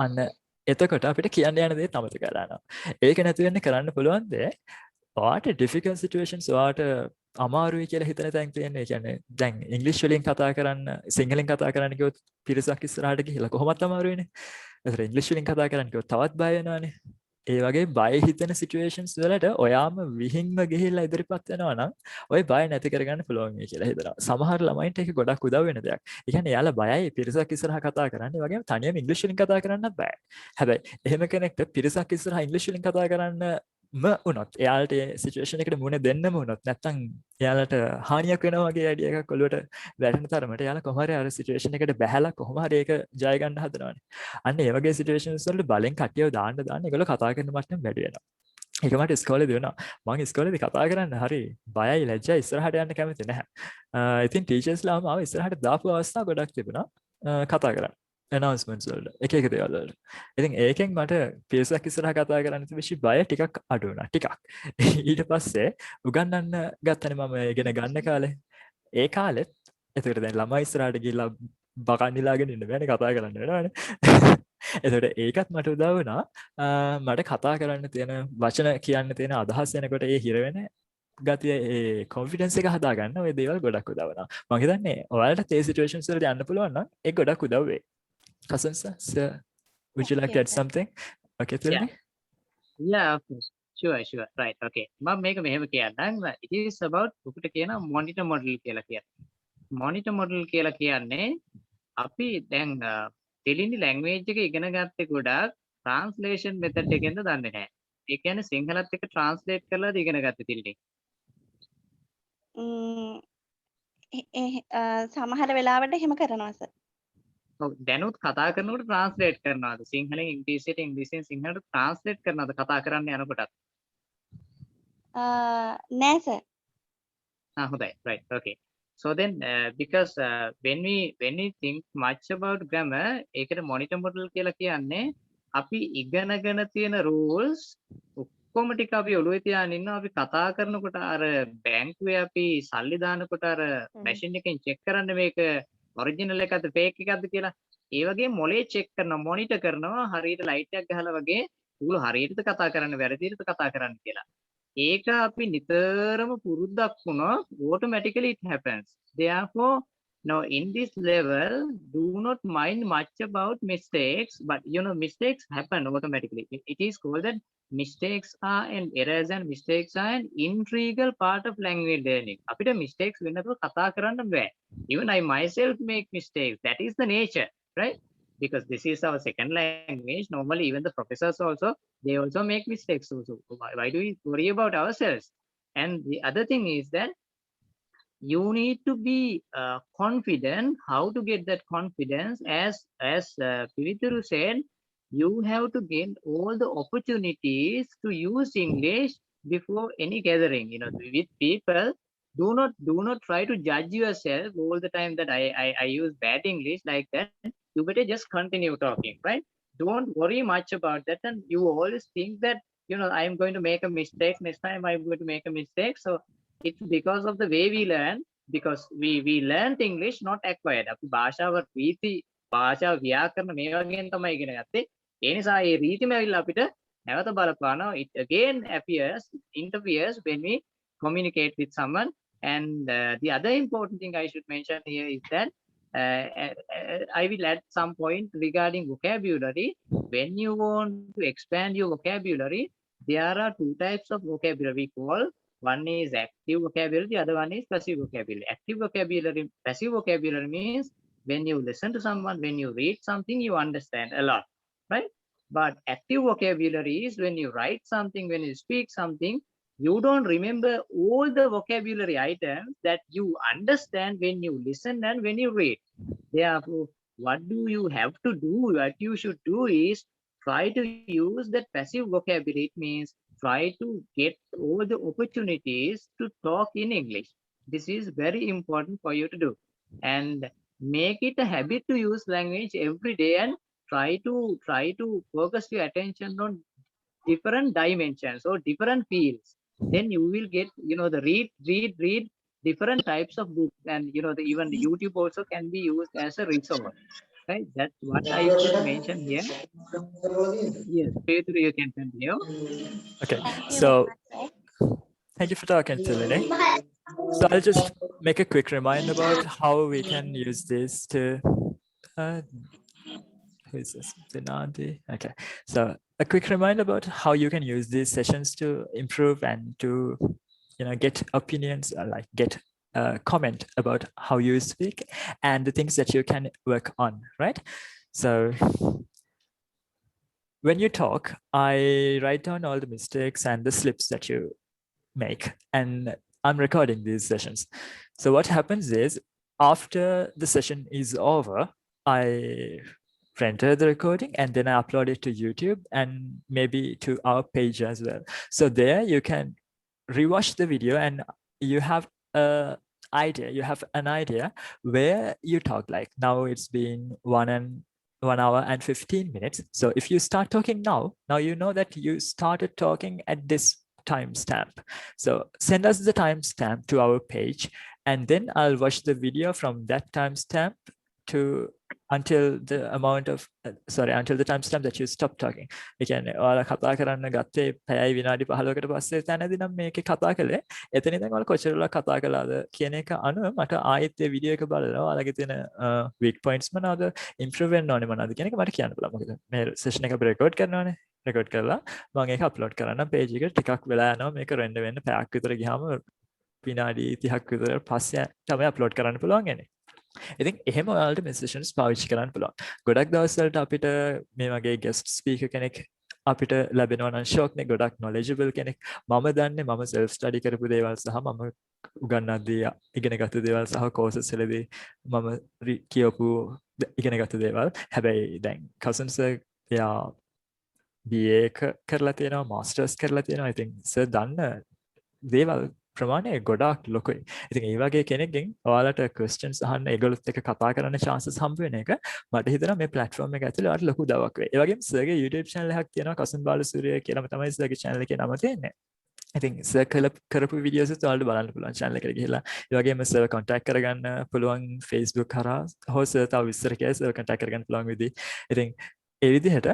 අන්න එතකොට අපිට කියන්න යන දේ අමතක කරලා යනවා. ඒක නැති වෙන්න කරන්න පුළුවන් දේ ඔයාට difficult situations ඔයාට අමාරුයි කියලා හිතන තැන් තියෙන්නේ. ඒ කියන්නේ දැන් ඉංග්‍රීසි වලින් කතා කරන්න සිංහලෙන් කතා කරන්න කිව්වොත් පිරිසක් ඉස්සරහට ගිහිල්ලා කොහොමත් අමාරුයිනේ. ඒතර ඉංග්‍රීසි වලින් කතා කරන්න කිව්වොත් තවත් බය වෙනවානේ. ඒ වගේ බය හිතෙන සිටුේෂන්ස් වලට ඔයාම විහිංම ගිහිල්ලා ඉදිරිපත් වෙනවා නම් ඔය බය නැති කරගන්න පුළුවන් වෙයි කියලා හිතනවා. සමහර ළමයින්ට ඒක ගොඩක් උදව් වෙන දෙයක්. ඒ කියන්නේ එයාලා බයයි පිරිසක් ඉස්සරහා කතා කරන්න. ඒ වගේම තනියම ඉංග්‍රීසි වලින් කතා කරන්නත් බෑ. හැබැයි එහෙම කෙනෙක්ට පිරිසක් ඉස්සරහා ඉංග්‍රීසි වලින් කතා කරන්න උනොත් එයාලට සිටුේෂන් එකට මුහුණ දෙන්නම උනොත් නැත්තම් එයාලට හානියක් වෙනවා වගේ අයිඩියා එකක් ඔළුවට වැටෙන තරමට එයාලා කොහොම හරි අර සිටුේෂන් එකට බැහැලා කොහොම හරි ඒක ජය ගන්න හදනවානේ. අන්න ඒ වගේ සිටුේෂන්ස් වලට බලෙන් කට්ටියව දාන්න ඒගොල්ලෝ කතා කරන මට්ටම වැඩි වෙනවා. ඒක මට ඉස්කෝලේදී වුණා. මම ඉස්කෝලේදී කතා කරන්න හරි බයයි ලැජ්ජයි ඉස්සරහට යන්න කැමති නැහැ. ඉතින් ටීචර්ස්ලාම ආව ඉස්සරහට දාපු අවස්ථා ගොඩක් තිබුණා කතා කරන්න. announcements වලට එක දේවල් වලට. ඉතින් ඒකෙන් මට පිරිසක් ඉස්සරහා කතා කරන්න තිබිච්ච බය ටිකක් අඩු වුණා. ටිකක්. ඊට පස්සේ උගන්වන්න ගත්තනේ මම ඉගෙන ගන්න කාලේ. ඒ කාලෙත් එතකොට දැන් ළමයි ඉස්සරහට ගිහිල්ලා බකන් නිලාගෙන ඉන්න බෑනේ කතා කරන්න වෙනවනේ. එතකොට ඒකත් මට උදව් වුණා. මට කතා කරන්න තියෙන වචන කියන්න තියෙන අදහස් එනකොට ඒ හිර වෙන ගතිය ඒ කොන්ෆිඩන්ස් එක හදාගන්න ඔය දේවල් ගොඩක් උදව් වෙනවා. මම හිතන්නේ ඔයාලට ඒ සිටුේෂන්ස් වලට යන්න පුළුවන් නම් ඒක ගොඩක් උදව් වෙයි. Kasun sir, would you like to Okay, add sir. something? Okay, tell me. Yeah, of course. Sure. Right. Okay. මම මේක මෙහෙම කියන්නම්. It is about ඔකට කියන monitor model කියලා කියන්නේ. Monitor model කියලා කියන්නේ අපි දැන් තෙලිනි language එක ඉගෙන ගත්තේ ගොඩාක් translation method එකෙන්ද දන්නේ නැහැ. ඒ කියන්නේ සිංහලත් එක්ක translate කරලාද ඉගෙන ගත්තේ තෙලිනි. සමහර වෙලාවට එහෙම කරනවා සර්. ඔව් දැනුත් කතා කරනකොට translate කරනවාද? සිංහලෙන් ඉංග්‍රීසියට ඉංග්‍රීසියෙන් සිංහලට translate කරනවාද කතා කරන්න යනකොටත්? නෑ සර්. හොඳයි. Right. Okay. So then, because when we think much about grammar, ඒකට monitor model කියලා කියන්නේ අපි ඉගෙනගෙන තියෙන rules ඔක්කොම ටික අපි ඔළුවේ තියාගෙන ඉන්නවා. අපි කතා කරනකොට අර බැංකුවේ අපි සල්ලි දානකොට අර මැෂින් එකෙන් චෙක් කරන්න මේක ඔරිජිනල් එකක්ද ෆේක් එකක්ද කියලා. ඒ වගේ මොලේ චෙක් කරනවා, මොනිටර් කරනවා, හරියට ලයිට් එකක් ගහලා වගේ ඌල හරියටද කතා කරන්න වැරදියටද කතා කරන්න කියලා. ඒක අපි නිතරම පුරුද්දක් වුණොත් automatically it happens. Therefore, now in this level, do not mind much about mistakes, but you know mistakes happen automatically. It is called that mistakes are and errors and mistakes are an integral part of language learning. අපිට mistakes වෙන්නතෝ කතා කරන්න බෑ. Even I myself make mistakes. That is the nature, right? Because this is our second language. Normally, even the professors also, they also make mistakes. So why do we worry about ourselves? And the other thing is that you need to be confident. How to get that confidence? As Pivituru said, you have to get all the opportunities to use English before any gathering. You know, with people, do not try to judge yourself all the time that I use bad English like that. You better just continue talking, right? Don't worry much about that, and you always think that, you know, I'm going to make a mistake next time. I'm going to make a mistake. So it's because of the way we learn, because we learned English, not acquired. අපි භාෂාව රීති භාෂාව ව්‍යාකරණ මේ වගේන් තමයි ඉගෙන ගත්තේ. ඒ නිසා මේ රීතිම ඇවිල්ලා අපිට නැවත බලපානවා. It again interferes when we communicate with someone. And the other important thing I should mention here is that I will add some point regarding vocabulary. When you want to expand your vocabulary, there are two types of vocabulary we call. One is active vocabulary, the other one is passive vocabulary. Active vocabulary, passive vocabulary means when you listen to someone, when you read something, you understand a lot, right? But active vocabulary is when you write something, when you speak something, you don't remember all the vocabulary items that you understand when you listen and when you read. Therefore, what do you have to do? What you should do is try to use that passive vocabulary. It means try to get all the opportunities to talk in English. This is very important for you to do. And make it a habit to use language every day, and try to focus your attention on different dimensions or different fields. Then you will get, you know, the read different types of books, and you know, even the YouTube also can be used as a resource, right? That's what I should mention here. Yes, Pedro, you can continue. Okay, Thank you so very much, sir. thank you for talking to me. So I'll just make a quick reminder about how we can use this to who's this? Zinadi. Okay, so a quick reminder about how you can use these sessions to improve and to, you know, get opinions, like get a comment about how you speak and the things that you can work on, right? So when you talk, I write down all the mistakes and the slips that you make, and I'm recording these sessions. So what happens is, after the session is over, I render the recording and then I upload it to YouTube and maybe to our page as well. So there you can rewatch the video and you have an idea where you talk. Like now it's been 1 hour and 15 minutes. So if you start talking now you know that you started talking at this timestamp. So send us the timestamp to our page, and then I'll watch the video from that timestamp to until the timestamp that you stop talking. ඒ කියන්නේ ඔයාලා කතා කරන්න ගත්තේ පැයයි විනාඩි 15කට පස්සේ තැනදී නම් මේකේ කතා කළේ එතන ඉඳන් ඔයාලා කොච්චර වෙලා කතා කළාද කියන එක අනුව මට ආයෙත් ඒ වීඩියෝ එක බලලා ඔයාලගේ තියෙන weak points මොනවද improve වෙන්න ඕනේ මොනවද කියන එක මට කියන්න පුළුවන්. මොකද මේ session එක අපි record කරනවානේ. record කරලා මම ඒක upload කරන්න page එකට ටිකක් වෙලා යනවා. මේක render වෙන්න පැයක් විතර ගියාම විනාඩි 30ක් විතර පස්සේ තමයි upload කරන්න පුළුවන් වෙන්නේ. ඉතින් එහෙම ඔයාලට මෙසේජස් පාවිච්චි කරන්න පුළුවන්. ගොඩක් දවස්වලට අපිට මේ වගේ guest speaker කෙනෙක් අපිට ලැබෙනවා නම් ෂොක්නේ. ගොඩක් knowledgeable කෙනෙක්. මම දන්නේ මම self study කරපු දේවල් සහ මම උගන්වද්දී ඉගෙනගත්තු දේවල් සහ courses වලදී මම කියවපු ඉගෙනගත්තු දේවල්. හැබැයි දැන් කසන් සර් එයා BA කරලා තියෙනවා, masters කරලා තියෙනවා. ඉතින් සර් දන්න දේවල් ප්‍රමාණය ගොඩාක් ලොකුයි. ඉතින් ඒ වගේ කෙනෙක්ගෙන් ඔයාලට questions අහන්න ඒගොල්ලොත් එක්ක කතා කරන්න chances හම්බ වෙන එක මට හිතෙනවා මේ platform එක ඇතුලේ ඔයාලට ලොකු උදව්වක් වෙයි. ඒ වගේම සර්ගේ YouTube channel එකක් තියෙනවා කසුන් බාලසූරිය කියලාම තමයි සර්ගේ channel එකේ නම තියෙන්නේ. ඉතින් සර් කරපු වීඩියෝස් ඔයාලට බලන්න පුළුවන් channel එකට ගිහිල්ලා. ඒ වගේම සර් contact කරගන්න පුළුවන් Facebook කරා හෝ සර් තව විස්තර කියලා සර් contact කරගන්න පුළුවන් විදිහ. ඉතින් ඒ විදිහට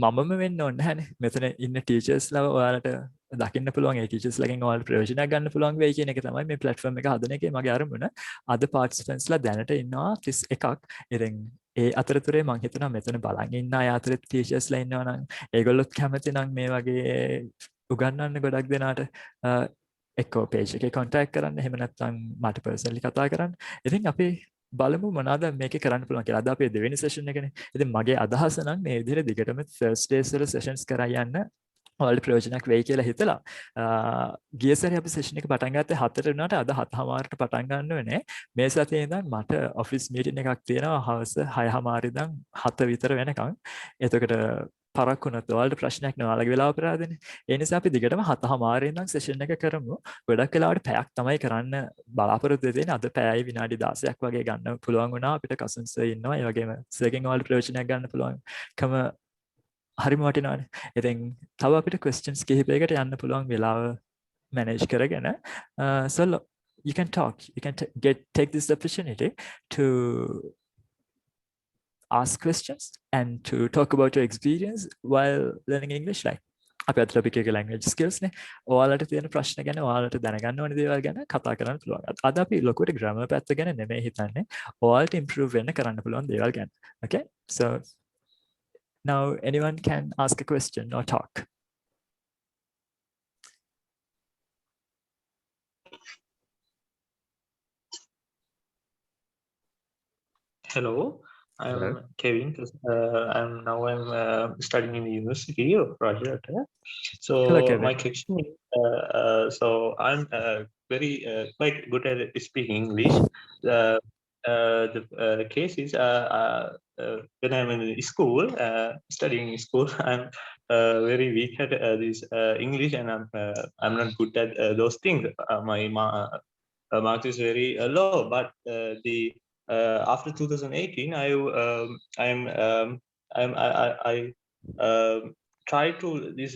මමම වෙන්න ඕනේ නැහැනේ. මෙතන ඉන්න ටීචර්ස්ලා ඔයාලට දකින්න පුළුවන් ඒ ටීචර්ස්ලාගෙන් ඔයාලට ප්‍රයෝජනයක් ගන්න පුළුවන් වෙයි කියන එක තමයි මේ platform එක හදන එකේ මගේ අරමුණ. අද participants ලා දැනට ඉන්නවා 31ක්. ඉතින් ඒ අතරතුරේ මම හිතනවා මෙතන බලන් ඉන්න අය අතරේ ටීචර්ස්ලා ඉන්නවා නම් ඒගොල්ලොත් කැමති නම් මේ වගේ උගන්වන්න ගොඩක් දෙනාට එක්කෝ page එකේ contact කරන්න. එහෙම නැත්නම් මට personally කතා කරන්න. ඉතින් අපි බලමු මොනවාද මේකේ කරන්න පුළුවන් කියලා. අද අපේ දෙවෙනි session එකනේ. ඉතින් මගේ අදහස නම් මේ විදිහට දිගටම Thursdays වල sessions කරා යන්න ඔයාලට ප්‍රයෝජනක් වෙයි කියලා හිතලා ගිය සැරේ අපි session එක පටන් ගත්තේ 4ට වුණාට අද 7:00ට පටන් ගන්න වෙන්නේ. මේ සතියේ ඉඳන් මට office meeting එකක් තියෙනවා හවස 6:00 ඉඳන් 7 විතර වෙනකන්. එතකොට පරක් වුණොත් ඔයාලට ප්‍රශ්නයක් නෑ. ඔයාලගේ වෙලාව පරාදනේ. ඒ නිසා අපි දිගටම 7:00 ඉඳන් session එක කරමු. ගොඩක් වෙලාවට පැයක් තමයි කරන්න බලාපොරොත්තු වෙන්නේ. අද පැයයි විනාඩි 16ක් වගේ ගන්න පුළුවන් වුණා. අපිට කසුන් සර් ඉන්නවා. ඒ වගේම සර්ගෙන් ඔයාලට ප්‍රයෝජනයක් ගන්න පුළුවන්කම හරිම වටිනවානේ. ඉතින් තව අපිට questions කිහිපයකට යන්න පුළුවන් වෙලාව manage කරගෙන so you can talk, you can take this opportunity to ask questions and to talk about your experience while learning English. Like අපි අද topic එක language skills නේ. ඔයාලට තියෙන ප්‍රශ්න ගැන ඔයාලට දැනගන්න ඕන දේවල් ගැන කතා කරන්න පුළුවන්. අද අපි ලොකුට grammar පැත්ත ගැන නෙමෙයි හිතන්නේ. ඔයාලට improve වෙන්න කරන්න පුළුවන් දේවල් ගැන. Okay? So now anyone can ask a question or talk. Hello, I'm Hello. Kevin. I'm studying in the University of Rajata. So Hello, Kevin. my question is, so I'm very quite good at speaking English. The case is when I'm in school, studying in school, I'm very weak at this English, and I'm not good at those things. My mark is very low, but the after 2018, I try to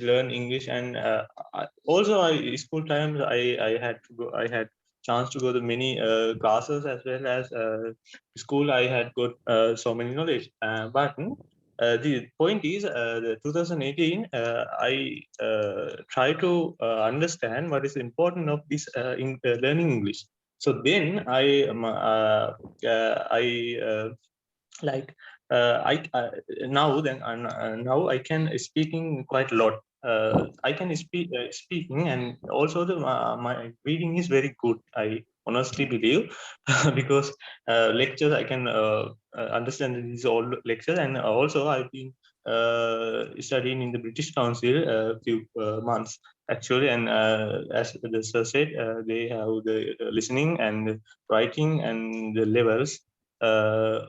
learn English, and also school times I had to go. I had chance to go to many classes, as well as school. I had got so many knowledge, but the point is, the 2018, I try to understand what is important of this in learning English. So then now I can speaking quite a lot. I can speaking, and also my reading is very good. I honestly believe because lectures I can understand these all lectures, and also I've been studying in the British Council a few months actually, and as the sir said, they have the listening and writing and the levels,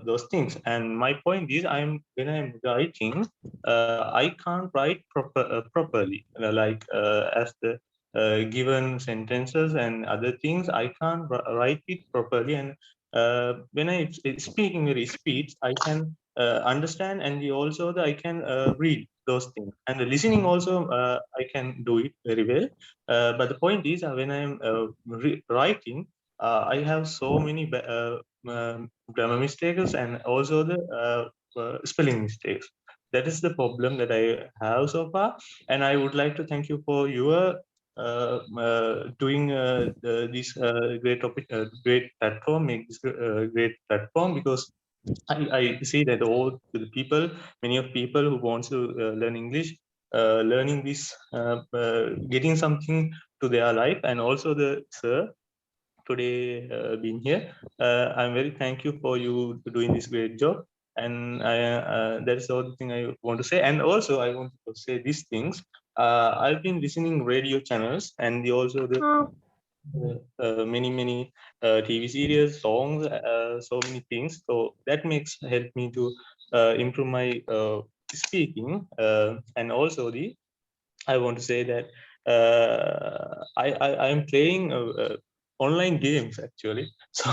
those things. And my point is, when I'm writing, I can't write properly, like as the given sentences and other things, I can't write it properly. And when I speaking very speed, I can understand, and also I can read those things, and the listening also I can do it very well. But the point is, when I'm writing, I have so many grammar mistakes, and also the spelling mistakes. That is the problem that I have so far, and I would like to thank you for your doing this great topic, great platform, make this great platform, because I see that all the people, many of people who want to learn English, learning this, getting something to their life, and also the sir today being here. I'm very thank you for you doing this great job, and that is all the thing I want to say. And also I want to say these things. I've been listening radio channels, and also the many TV series, songs, so many things. So that makes help me to improve my speaking, and also I want to say that I am playing online games actually. So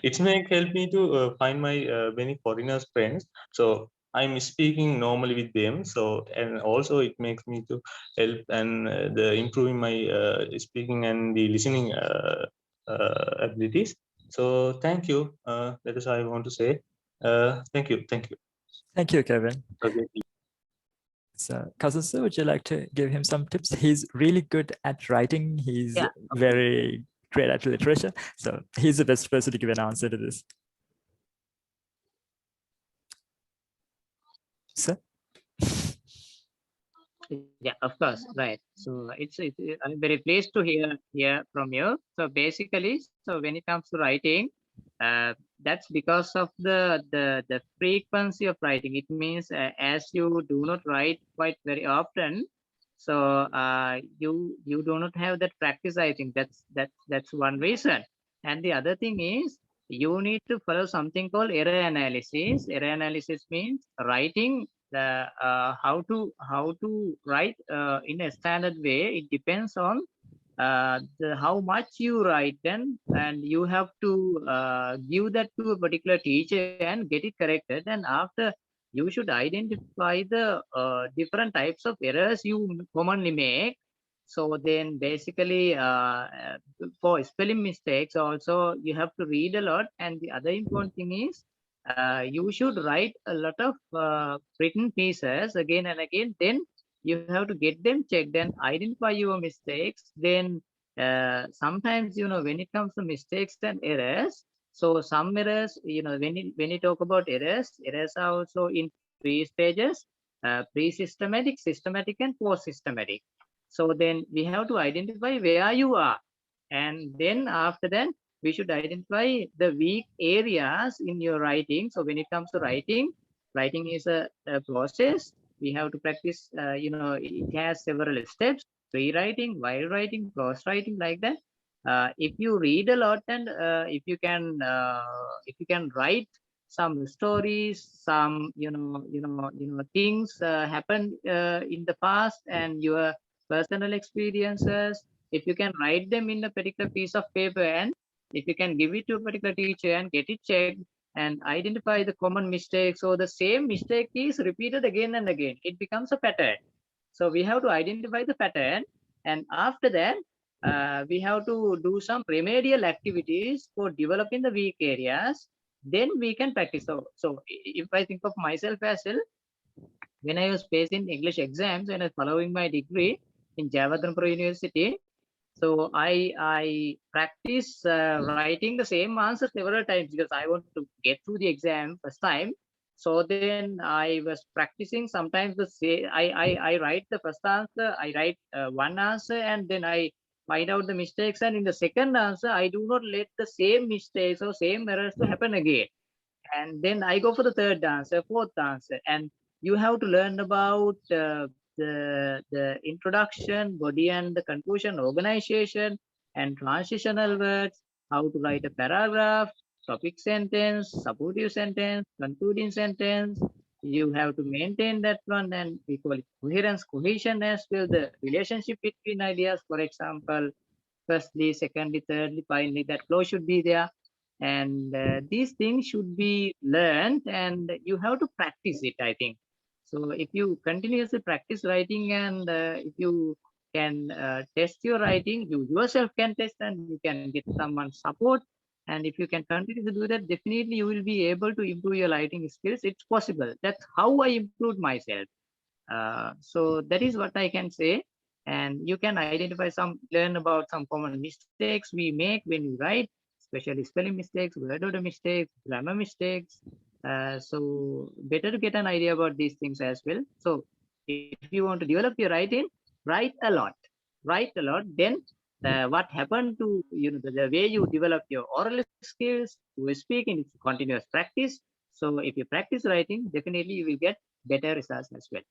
it may help me to find my many foreigners friends. So I'm speaking normally with them. So and also it makes me to help and the improving my speaking and the listening abilities. So thank you. That is what I want to say. Thank you. Thank you. Thank you, Kevin. Okay. So, Kasun sir, would you like to give him some tips? He's really good at writing. He's Yeah, okay. very great at literature. So he's the best person to give an answer to this. Sir? Yeah, of course, right. So I'm very pleased to hear from you. So basically, so when it comes to writing, that's because of the frequency of writing. It means as you do not write quite very often, so you do not have that practice. I think that's one reason. And the other thing is you need to follow something called error analysis. Error analysis means writing the how to write in a standard way. It depends on how much you write, and you have to give that to a particular teacher and get it corrected. And after, you should identify the different types of errors you commonly make. So then basically for spelling mistakes also you have to read a lot. And the other important thing is you should write a lot of written pieces again and again. Then you have to get them checked and identify your mistakes. Then sometimes, when it comes to mistakes and errors, so some errors, when you talk about errors are also in three stages: pre-systematic, systematic, and post-systematic. So then we have to identify where you are, and then after that we should identify the weak areas in your writing. So when it comes to writing is a process. We have to practice. It has several steps: pre-writing, while writing, prose writing, like that. If you read a lot, and if you can write some stories, some things happened in the past, and your personal experiences, if you can write them in a particular piece of paper, and if you can give it to a particular teacher and get it checked and identify the common mistakes, so the same mistake is repeated again and again, it becomes a pattern. So we have to identify the pattern, and after that we have to do some remedial activities for developing the weak areas. Then we can practice. So if I think of myself as well, when I was facing English exams and I was following my degree in Jawaharlal University, so I practice writing the same answer several times because I want to get through the exam first time. So then I was practicing. Sometimes I write the first answer, I write one answer, and then I find out the mistakes. And in the second answer, I do not let the same mistakes or same errors to happen again. And then I go for the third answer, fourth answer, and you have to learn about the introduction, body and the conclusion, organization, and transitional words, how to write a paragraph, topic sentence, supportive sentence, concluding sentence. You have to maintain that one, and we call it coherence, cohesion as well, the relationship between ideas. For example, firstly, secondly, thirdly, finally, that flow should be there. And these things should be learned, and you have to practice it, I think. So if you continuously practice writing, and if you can test your writing, you yourself can test, and you can get someone support. And if you can continue to do that, definitely you will be able to improve your writing skills. It's possible. That's how I improved myself. So that is what I can say. And you can identify learn about some common mistakes we make when we write, especially spelling mistakes, word order mistakes, grammar mistakes. So better to get an idea about these things as well. So if you want to develop your writing, write a lot, Then what happened to the way you develop your oral skills, to speaking, it's continuous practice. So if you practice writing, definitely you will get better results as well.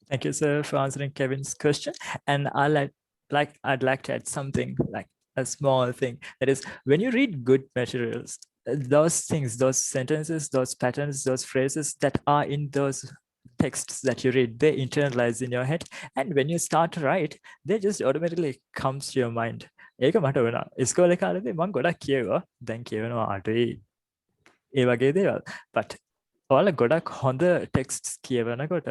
Thank you, sir, for answering Kevin's question. And I'd like to add something, like a small thing. That is, when you read good materials, those things, those sentences, those patterns, those phrases that are in those texts that you read, they internalize in your head. And when you start to write, they just automatically comes to your mind. ඒක මට වුණා. ඉස්කෝලේ කාලේදී මම ගොඩක් කියුවා. දැන් කියවනවා අටුයි ඒ වගේ දේවල්. But ඔයාලා ගොඩක් හොඳ texts කියවනකොට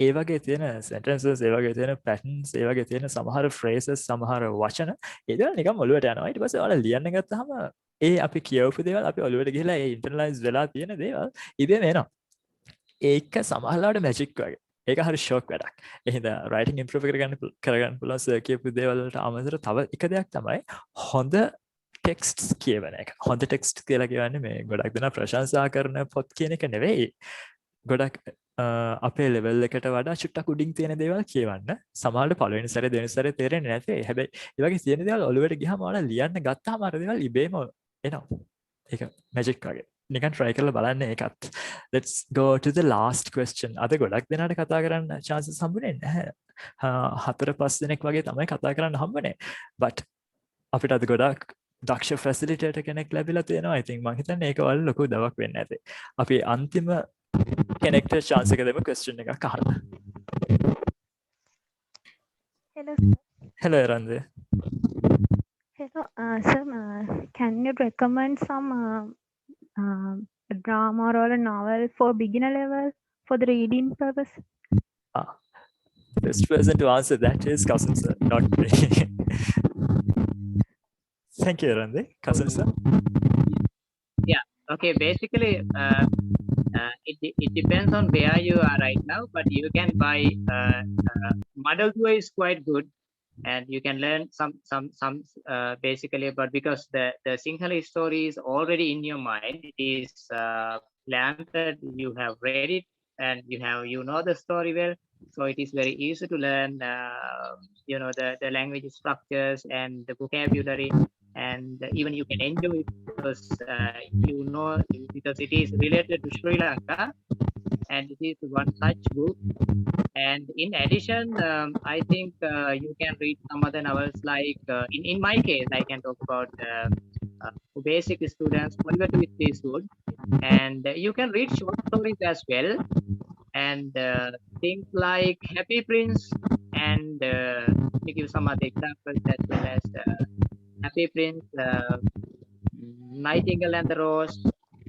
ඒ වගේ තියෙන sentences, ඒ වගේ තියෙන patterns, ඒ වගේ තියෙන සමහර phrases, සමහර වචන ඒ දේවල් නිකන් ඔලුවට යනවා. ඊට පස්සේ ඔයාලා ලියන්න ගත්තාම ඒ අපි කියවපු දේවල් අපි ඔලුවට ගිහලා ඒ internalize වෙලා තියෙන දේවල් ඉබේම එනවා. ඒක සමහරවිට මැජික් වගේ. ඒක හරි ෂොක් වැඩක්. එහෙනම් writing improve කරගන්න පුළුවන් සර් කියපු දේවල් වලට අමතර තව එක දෙයක් තමයි හොඳ texts කියවන එක. හොඳ text කියලා කියන්නේ මේ ගොඩක් දෙනා ප්‍රශංසා කරන පොත් කියන එක නෙවෙයි. ගොඩක් අපේ ලෙවල් එකට වඩා චුට්ටක් උඩින් තියෙන දේවල් කියවන්න. සමහරවිට පළවෙනි සැරේ දෙවෙනි සැරේ තේරෙන්නේ නැති. හැබැයි ඒ වගේ තියෙන දේවල් ඔළුවට ගියාම ඔයාලා ලියන්න ගත්තාම අර දේවල් ඉබේම එනවා. ඒක මැජික් වගේ. නිකන් try කරලා බලන්න ඒකත්. Let's go to the last question. අද ගොඩක් දෙනාට කතා කරන්න chances හම්බුනේ නැහැ. 4-5 දෙනෙක් වගේ තමයි කතා කරන්න හම්බුනේ. But අපිට අද ගොඩක් දක්ෂ facilitator කෙනෙක් ලැබිලා තියෙනවා. I think මම හිතන්නේ ඒක වල ලොකු දවක් වෙන්න ඇති. අපි අන්තිම කෙනෙක්ට chance එක දෙමු question එකක් අහන්න. Hello, Hello Erande. hello, sir. Can you recommend some drama or a novel for beginner level for the reading purpose? Best person to answer that is Kasun sir, not me. Thank you, Erande. Kasun sir. Okay, basically, it depends on where you are right now, but you can buy Model 2 is quite good, and you can learn some basically, but because the Sinhala story is already in your mind, it is planted, you have read it, and you know the story well, so it is very easy to learn the language structures and the vocabulary, and even you can enjoy it because because it is related to Sri Lanka, and it is one such book. And in addition, I think you can read some other novels like in my case I can talk about for basic students, Motivated with this good, and you can read short stories as well, and things like Happy Prince, and let me give some other examples as well as Happy Prince, Nightingale and the Rose,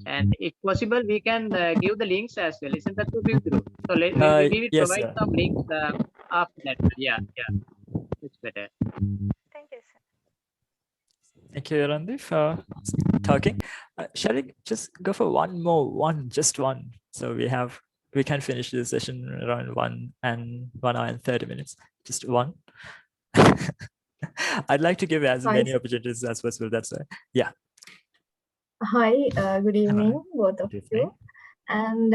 and if possible we can give the links as well. Isn't that too big through? So we will Yes, provide sir. some links after that. Yeah, it's better. Thank you, sir. Thank you, Erande, for talking. Shall we just go for just one? So we can finish the session around 1 hour and 30 minutes. Just one. I'd like to give as Hi. many opportunities as possible. That's why. Yeah. Hi, good evening, both of Good you. evening. And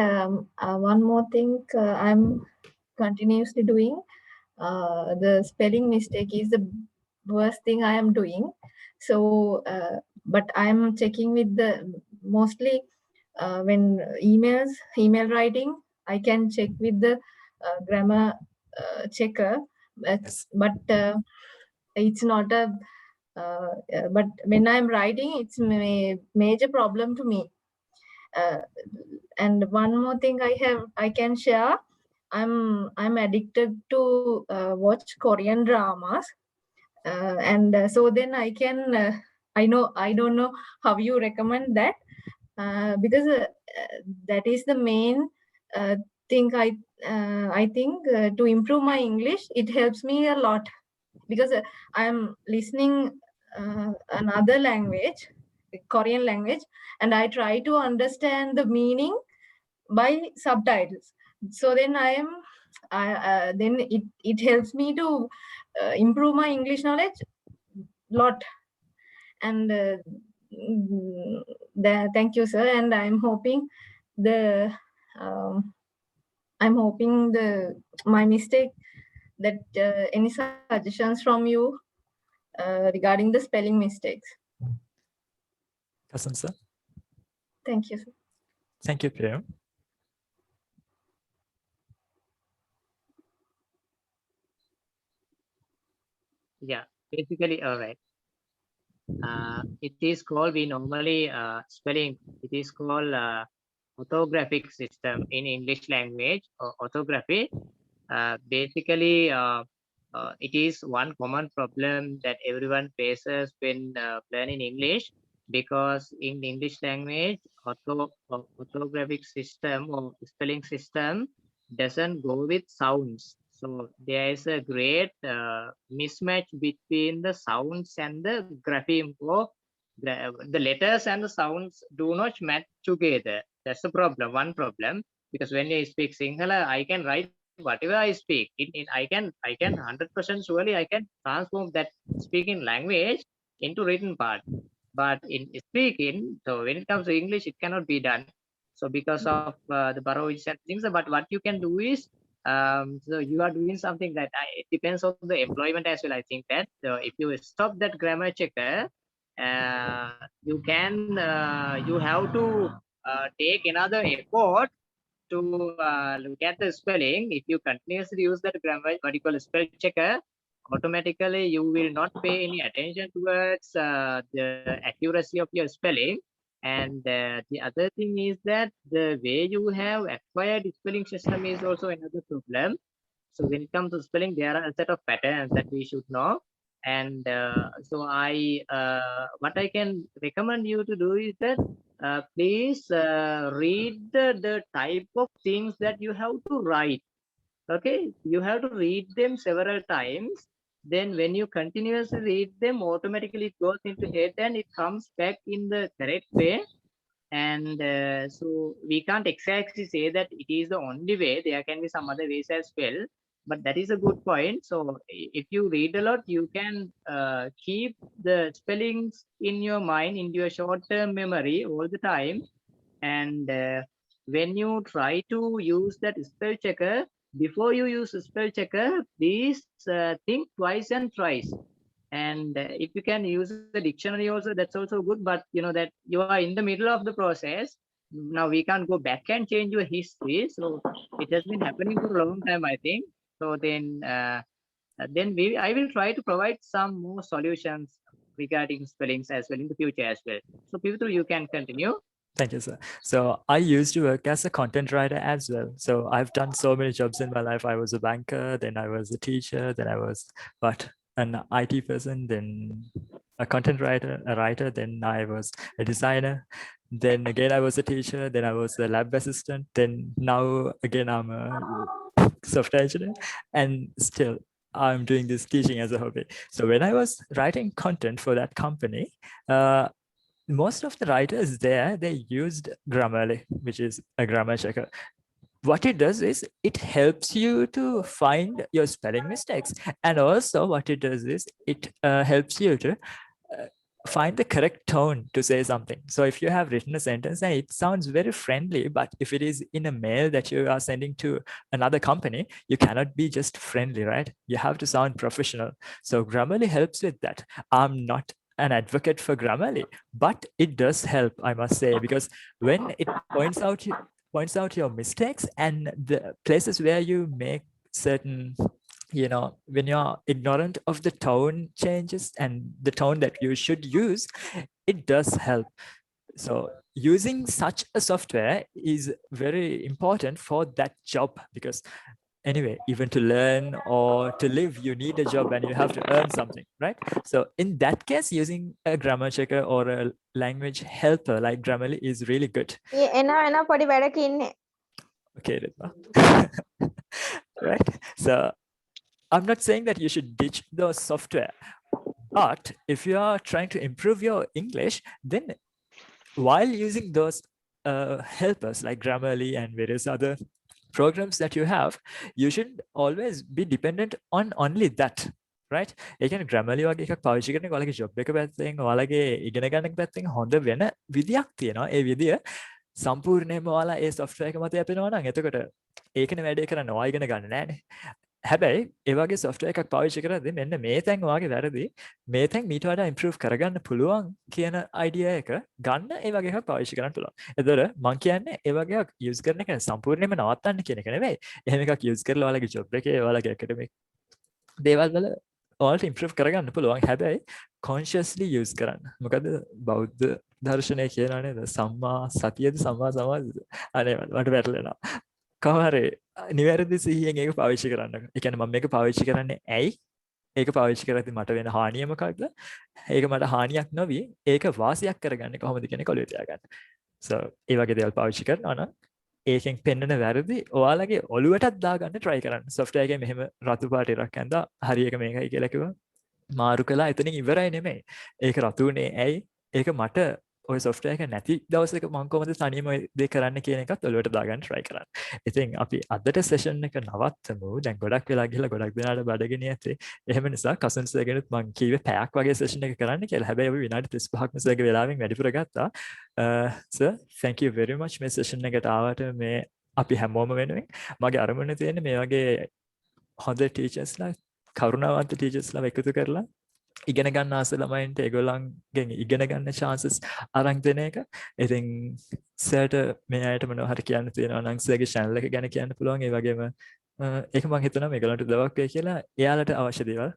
one more thing I'm continuously doing, the spelling mistake is the worst thing I am doing. So, but I'm checking with the mostly when email writing, I can check with the grammar checker, Yes. but it's not a but when I'm writing, it's a major problem to me. And one more thing I can share, I'm addicted to watch Korean dramas, and so then I can I don't know how you recommend that, because that is the main thing I think to improve my English. It helps me a lot because I'm listening another language, Korean language, and I try to understand the meaning by subtitles. So then then it helps me to improve my English knowledge lot. And thank you, sir. And I'm hoping my mistake that any suggestions from you regarding the spelling mistakes. Kasun sir. Thank you, sir. Thank you, Prem. Yeah, basically, all right. It is called, we normally spelling, it is called orthographic system in English language. Orthography basically it is one common problem that everyone faces when learning English, because in English language orthographic system or spelling system doesn't go with sounds. So there is a great mismatch between the sounds and the grapheme, or the letters and the sounds do not match together. That's the problem, one problem. Because when I speak Sinhala, I can write whatever I speak. I can 100% surely I can transform that speaking language into written part. But in speaking, so when it comes to English, it cannot be done. So because of the borrowings and things, but what you can do is, so you are doing something that it depends on the employment as well. I think that if you stop that grammar checker, you can you have to take another effort to look at the spelling. If you continuously use that grammar, what you call a spell checker, automatically you will not pay any attention towards the accuracy of your spelling. And the other thing is that the way you have acquired spelling system is also another problem. So when it comes to spelling, there are a set of patterns that we should know. And so what I can recommend you to do is that please read the type of things that you have to write. Okay, you have to read them several times. Then when you continuously read them, automatically it goes into head and it comes back in the correct way. And so we can't exactly say that it is the only way. There can be some other ways as well, but that is a good point. So if you read a lot, you can keep the spellings in your mind, in your short-term memory all the time. And when you try to use that spell checker, before you use a spell checker, please think twice and thrice. And if you can use the dictionary also, that's also good. But you know that you are in the middle of the process. Now we can't go back and change your history. So it has been happening for a long time, I think. So then I will try to provide some more solutions regarding spellings as well in the future as well. So Pivitru, you can continue. Thank you, sir. So I used to work as a content writer as well. So I've done so many jobs in my life. I was a banker, then I was a teacher, then I was an IT person, then a content writer, then I was a designer. Then again, I was a teacher, then I was a lab assistant. Then now again, I'm a software engineer, and still I'm doing this teaching as a hobby. So when I was writing content for that company, most of the writers there, they used Grammarly, which is a grammar checker. What it does is it helps you to find your spelling mistakes. And also what it does is it helps you to find the correct tone to say something. So if you have written a sentence and it sounds very friendly, but if it is in a mail that you are sending to another company, you cannot be just friendly, right? You have to sound professional. So Grammarly helps with that. I'm not an advocate for Grammarly, but it does help, I must say, because when it points out your mistakes and the places where you make certain, when you're ignorant of the tone changes and the tone that you should use, it does help. So using such a software is very important for that job, because anyway, even to learn or to live, you need a job and you have to earn something, right? So in that case, using a grammar checker or a language helper like Grammarly is really good. Okay, Ritma. Right? So I'm not saying that you should ditch those software, but if you are trying to improve your English, then while using those helpers like Grammarly and various other programs that you have, you should always be dependent on only that, right? ඒ කියන්නේ Grammarly වගේ එකක් පාවිච්චි කරන ඔයාලගේ job එක පැත්තෙන් ඔයාලගේ ඉගෙන ගන්න පැත්තෙන් හොඳ වෙන විදියක් තියෙනවා. ඒ විදිය සම්පූර්ණයෙන්ම ඔයාලා ඒ software එක මත යපෙනවා නම් එතකොට ඒකනේ වැඩේ කරන්න. ඔයා ඉගෙන ගන්න නෑනේ. හැබැයි ඒ වගේ software එකක් පාවිච්චි කරද්දී මෙන්න මේ තැන් ඔයාගේ වැරදි, මේ තැන් මීට වඩා improve කරගන්න පුළුවන් කියන idea එක ගන්න ඒ වගේ එකක් පාවිච්චි කරන්න පුළුවන්. එතකොට මම කියන්නේ ඒ වගේ එකක් use කරන එක සම්පූර්ණයෙන්ම නවත්තන්න කියන එක නෙවෙයි. එහෙම එකක් use කරලා ඔයාලගේ job එකේ ඔයාලගේ academic දේවල් වල ඔයාලට improve කරගන්න පුළුවන්. හැබැයි consciously use කරන්න. මොකද බෞද්ධ දර්ශනය කියනවා නේද? සම්මා සතියද සම්මා සමාධියද? අනේ මට වැටලෙනවා. කොහොමද නිවැරදි සිහියෙන් ඒක පාවිච්චි කරන්න. ඒ කියන්නේ මම මේක පාවිච්චි කරන්නේ ඇයි? ඒක පාවිච්චි කරද්දී මට වෙන හානිය මොකක්ද? ඒක මට හානියක් නොවි ඒක වාසියක් කරගන්නේ කොහොමද කියන එක ඔළුවේ තියාගන්න. So ඒ වගේ දේවල් පාවිච්චි කරනවා නම් ඒකෙන් පෙන්වන වැරදි ඔයාලගේ ඔළුවටත් දාගන්න try කරන්න. software එකේ මෙහෙම රතු පාට ඉරක් ඇඳලා හරි එක මේකයි කියලා කිව්වා. මාරු කළා එතනින් ඉවරයි නෙමෙයි. ඒක රතු උනේ ඇයි? ඒක මට ඔය software එක නැති දවසක මම කොහොමද තනියම ඔය දේ කරන්න කියන එකත් ඔළුවට දාගන්න try කරන්න. ඉතින් අපි අදට session එක නවත්තමු. දැන් ගොඩක් වෙලා ගිහලා ගොඩක් දෙනාට බඩගිනි ඇත්තේ. එහෙම නිසා කසන් සර්ගෙනුත් මම කීවේ පැයක් වගේ session එක කරන්න කියලා. හැබැයි අපි විනාඩි 35ක්ම සර්ගේ වෙලාවෙන් වැඩිපුර ගත්තා. sir thank you very much මේ session එකට ආවට මේ අපි හැමෝම වෙනුවෙන් මගේ අරමුණ තියෙන්නේ මේ වගේ හොඳ ටීචර්ස්ලා කරුණාවන්ත ටීචර්ස්ලා එකතු කරලා ඉගෙන ගන්න ආස ළමයින්ට ඒගොල්ලන්ගෙන් ඉගෙන ගන්න chances අරන් දෙන එක. ඉතින් සර්ට මේ අයට මොනවා හරි කියන්න තියෙනවා නම් සර්ගේ channel එක ගැන කියන්න පුළුවන්. ඒ වගේම ඒක මම හිතනවා මේගොල්ලන්ට උදව්වක් වෙයි කියලා. එයාලට අවශ්‍ය දේවල්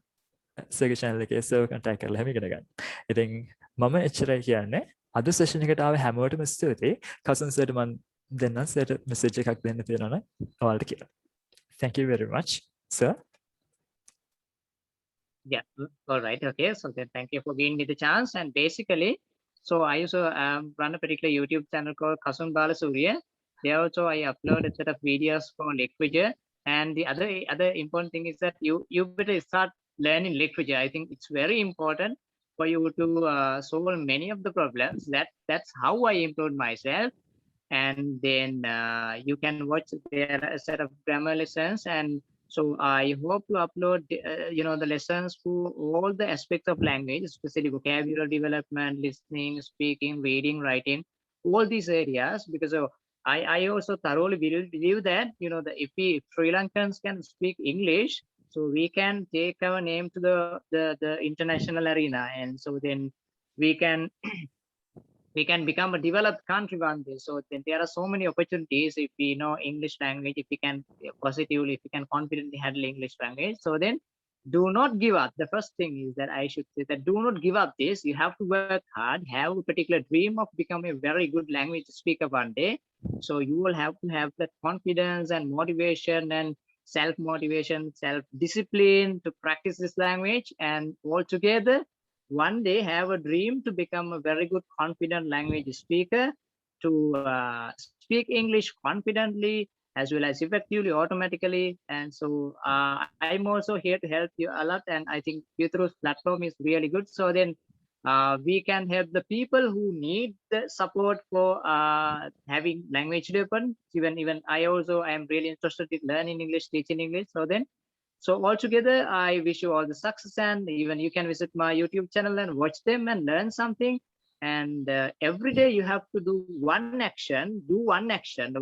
සර්ගේ channel එකේ සර්ව contact කරලා හැම ඉගෙන ගන්න. ඉතින් මම එච්චරයි කියන්නේ. අද session එකට ආව හැමෝටම ස්තුතියි. කසන් සර්ට මම දෙන්න සර්ට message එකක් දෙන්න තියෙනවා නම් ඔයාලට කියලා. Thank you very much, sir. Yeah, all right, okay, so then thank you for giving me the chance. And basically, so I also run a particular YouTube channel called Kasun Balasooriya. There also I upload a set of videos for literature. And the other important thing is that you better start learning literature. I think it's very important for you to solve many of the problems. That's how I improved myself. And then you can watch there a set of grammar lessons. And so I hope to upload, the lessons for all the aspects of language, especially vocabulary development, listening, speaking, reading, writing, all these areas. Because I also thoroughly believe that, if we Sri Lankans can speak English, so we can take our name to the international arena. And so then we can become a developed country one day. So then there are so many opportunities if we know English language, if we can positively, if we can confidently handle English language. So then do not give up. The first thing is that I should say that do not give up this. You have to work hard, have a particular dream of becoming a very good language speaker one day. So you will have to have that confidence and motivation and self-motivation, self-discipline to practice this language, and altogether one day have a dream to become a very good confident language speaker, to speak English confidently as well as effectively, automatically. And so I'm also here to help you a lot, and I think Yuthru's platform is really good. So then we can help the people who need the support for having language development. Even I am really interested in learning English, teaching English. So altogether, I wish you all the success, and even you can visit my YouTube channel and watch them and learn something. And every day you have to do one action,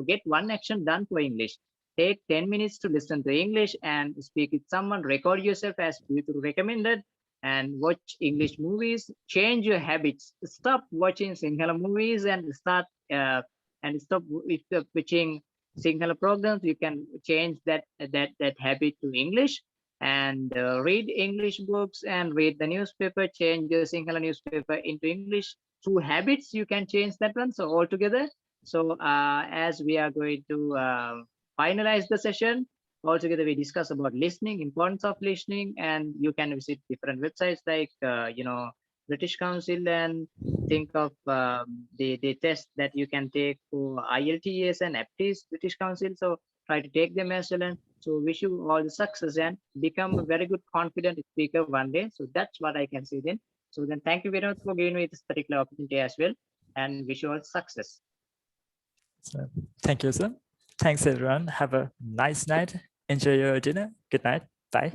get one action done for English. Take 10 minutes to listen to English and speak with someone, record yourself as you recommended, and watch English movies. Change your habits. Stop watching Sinhala movies and stop watching Sinhala programs. You can change that habit to English, and read English books and read the newspaper. Change the Sinhala newspaper into English. Through habits, you can change that one. So altogether, so as we are going to finalize the session, altogether we discuss about listening, importance of listening, and you can visit different websites like British Council, and think of the test that you can take for IELTS and APTIS, British Council. So try to take them as well. And so wish you all the success and become a very good confident speaker one day. So that's what I can say then. So then thank you very much for giving me this particular opportunity as well, and wish you all success. So, thank you, sir. Thanks everyone. Have a nice night. Enjoy your dinner. Good night. Bye.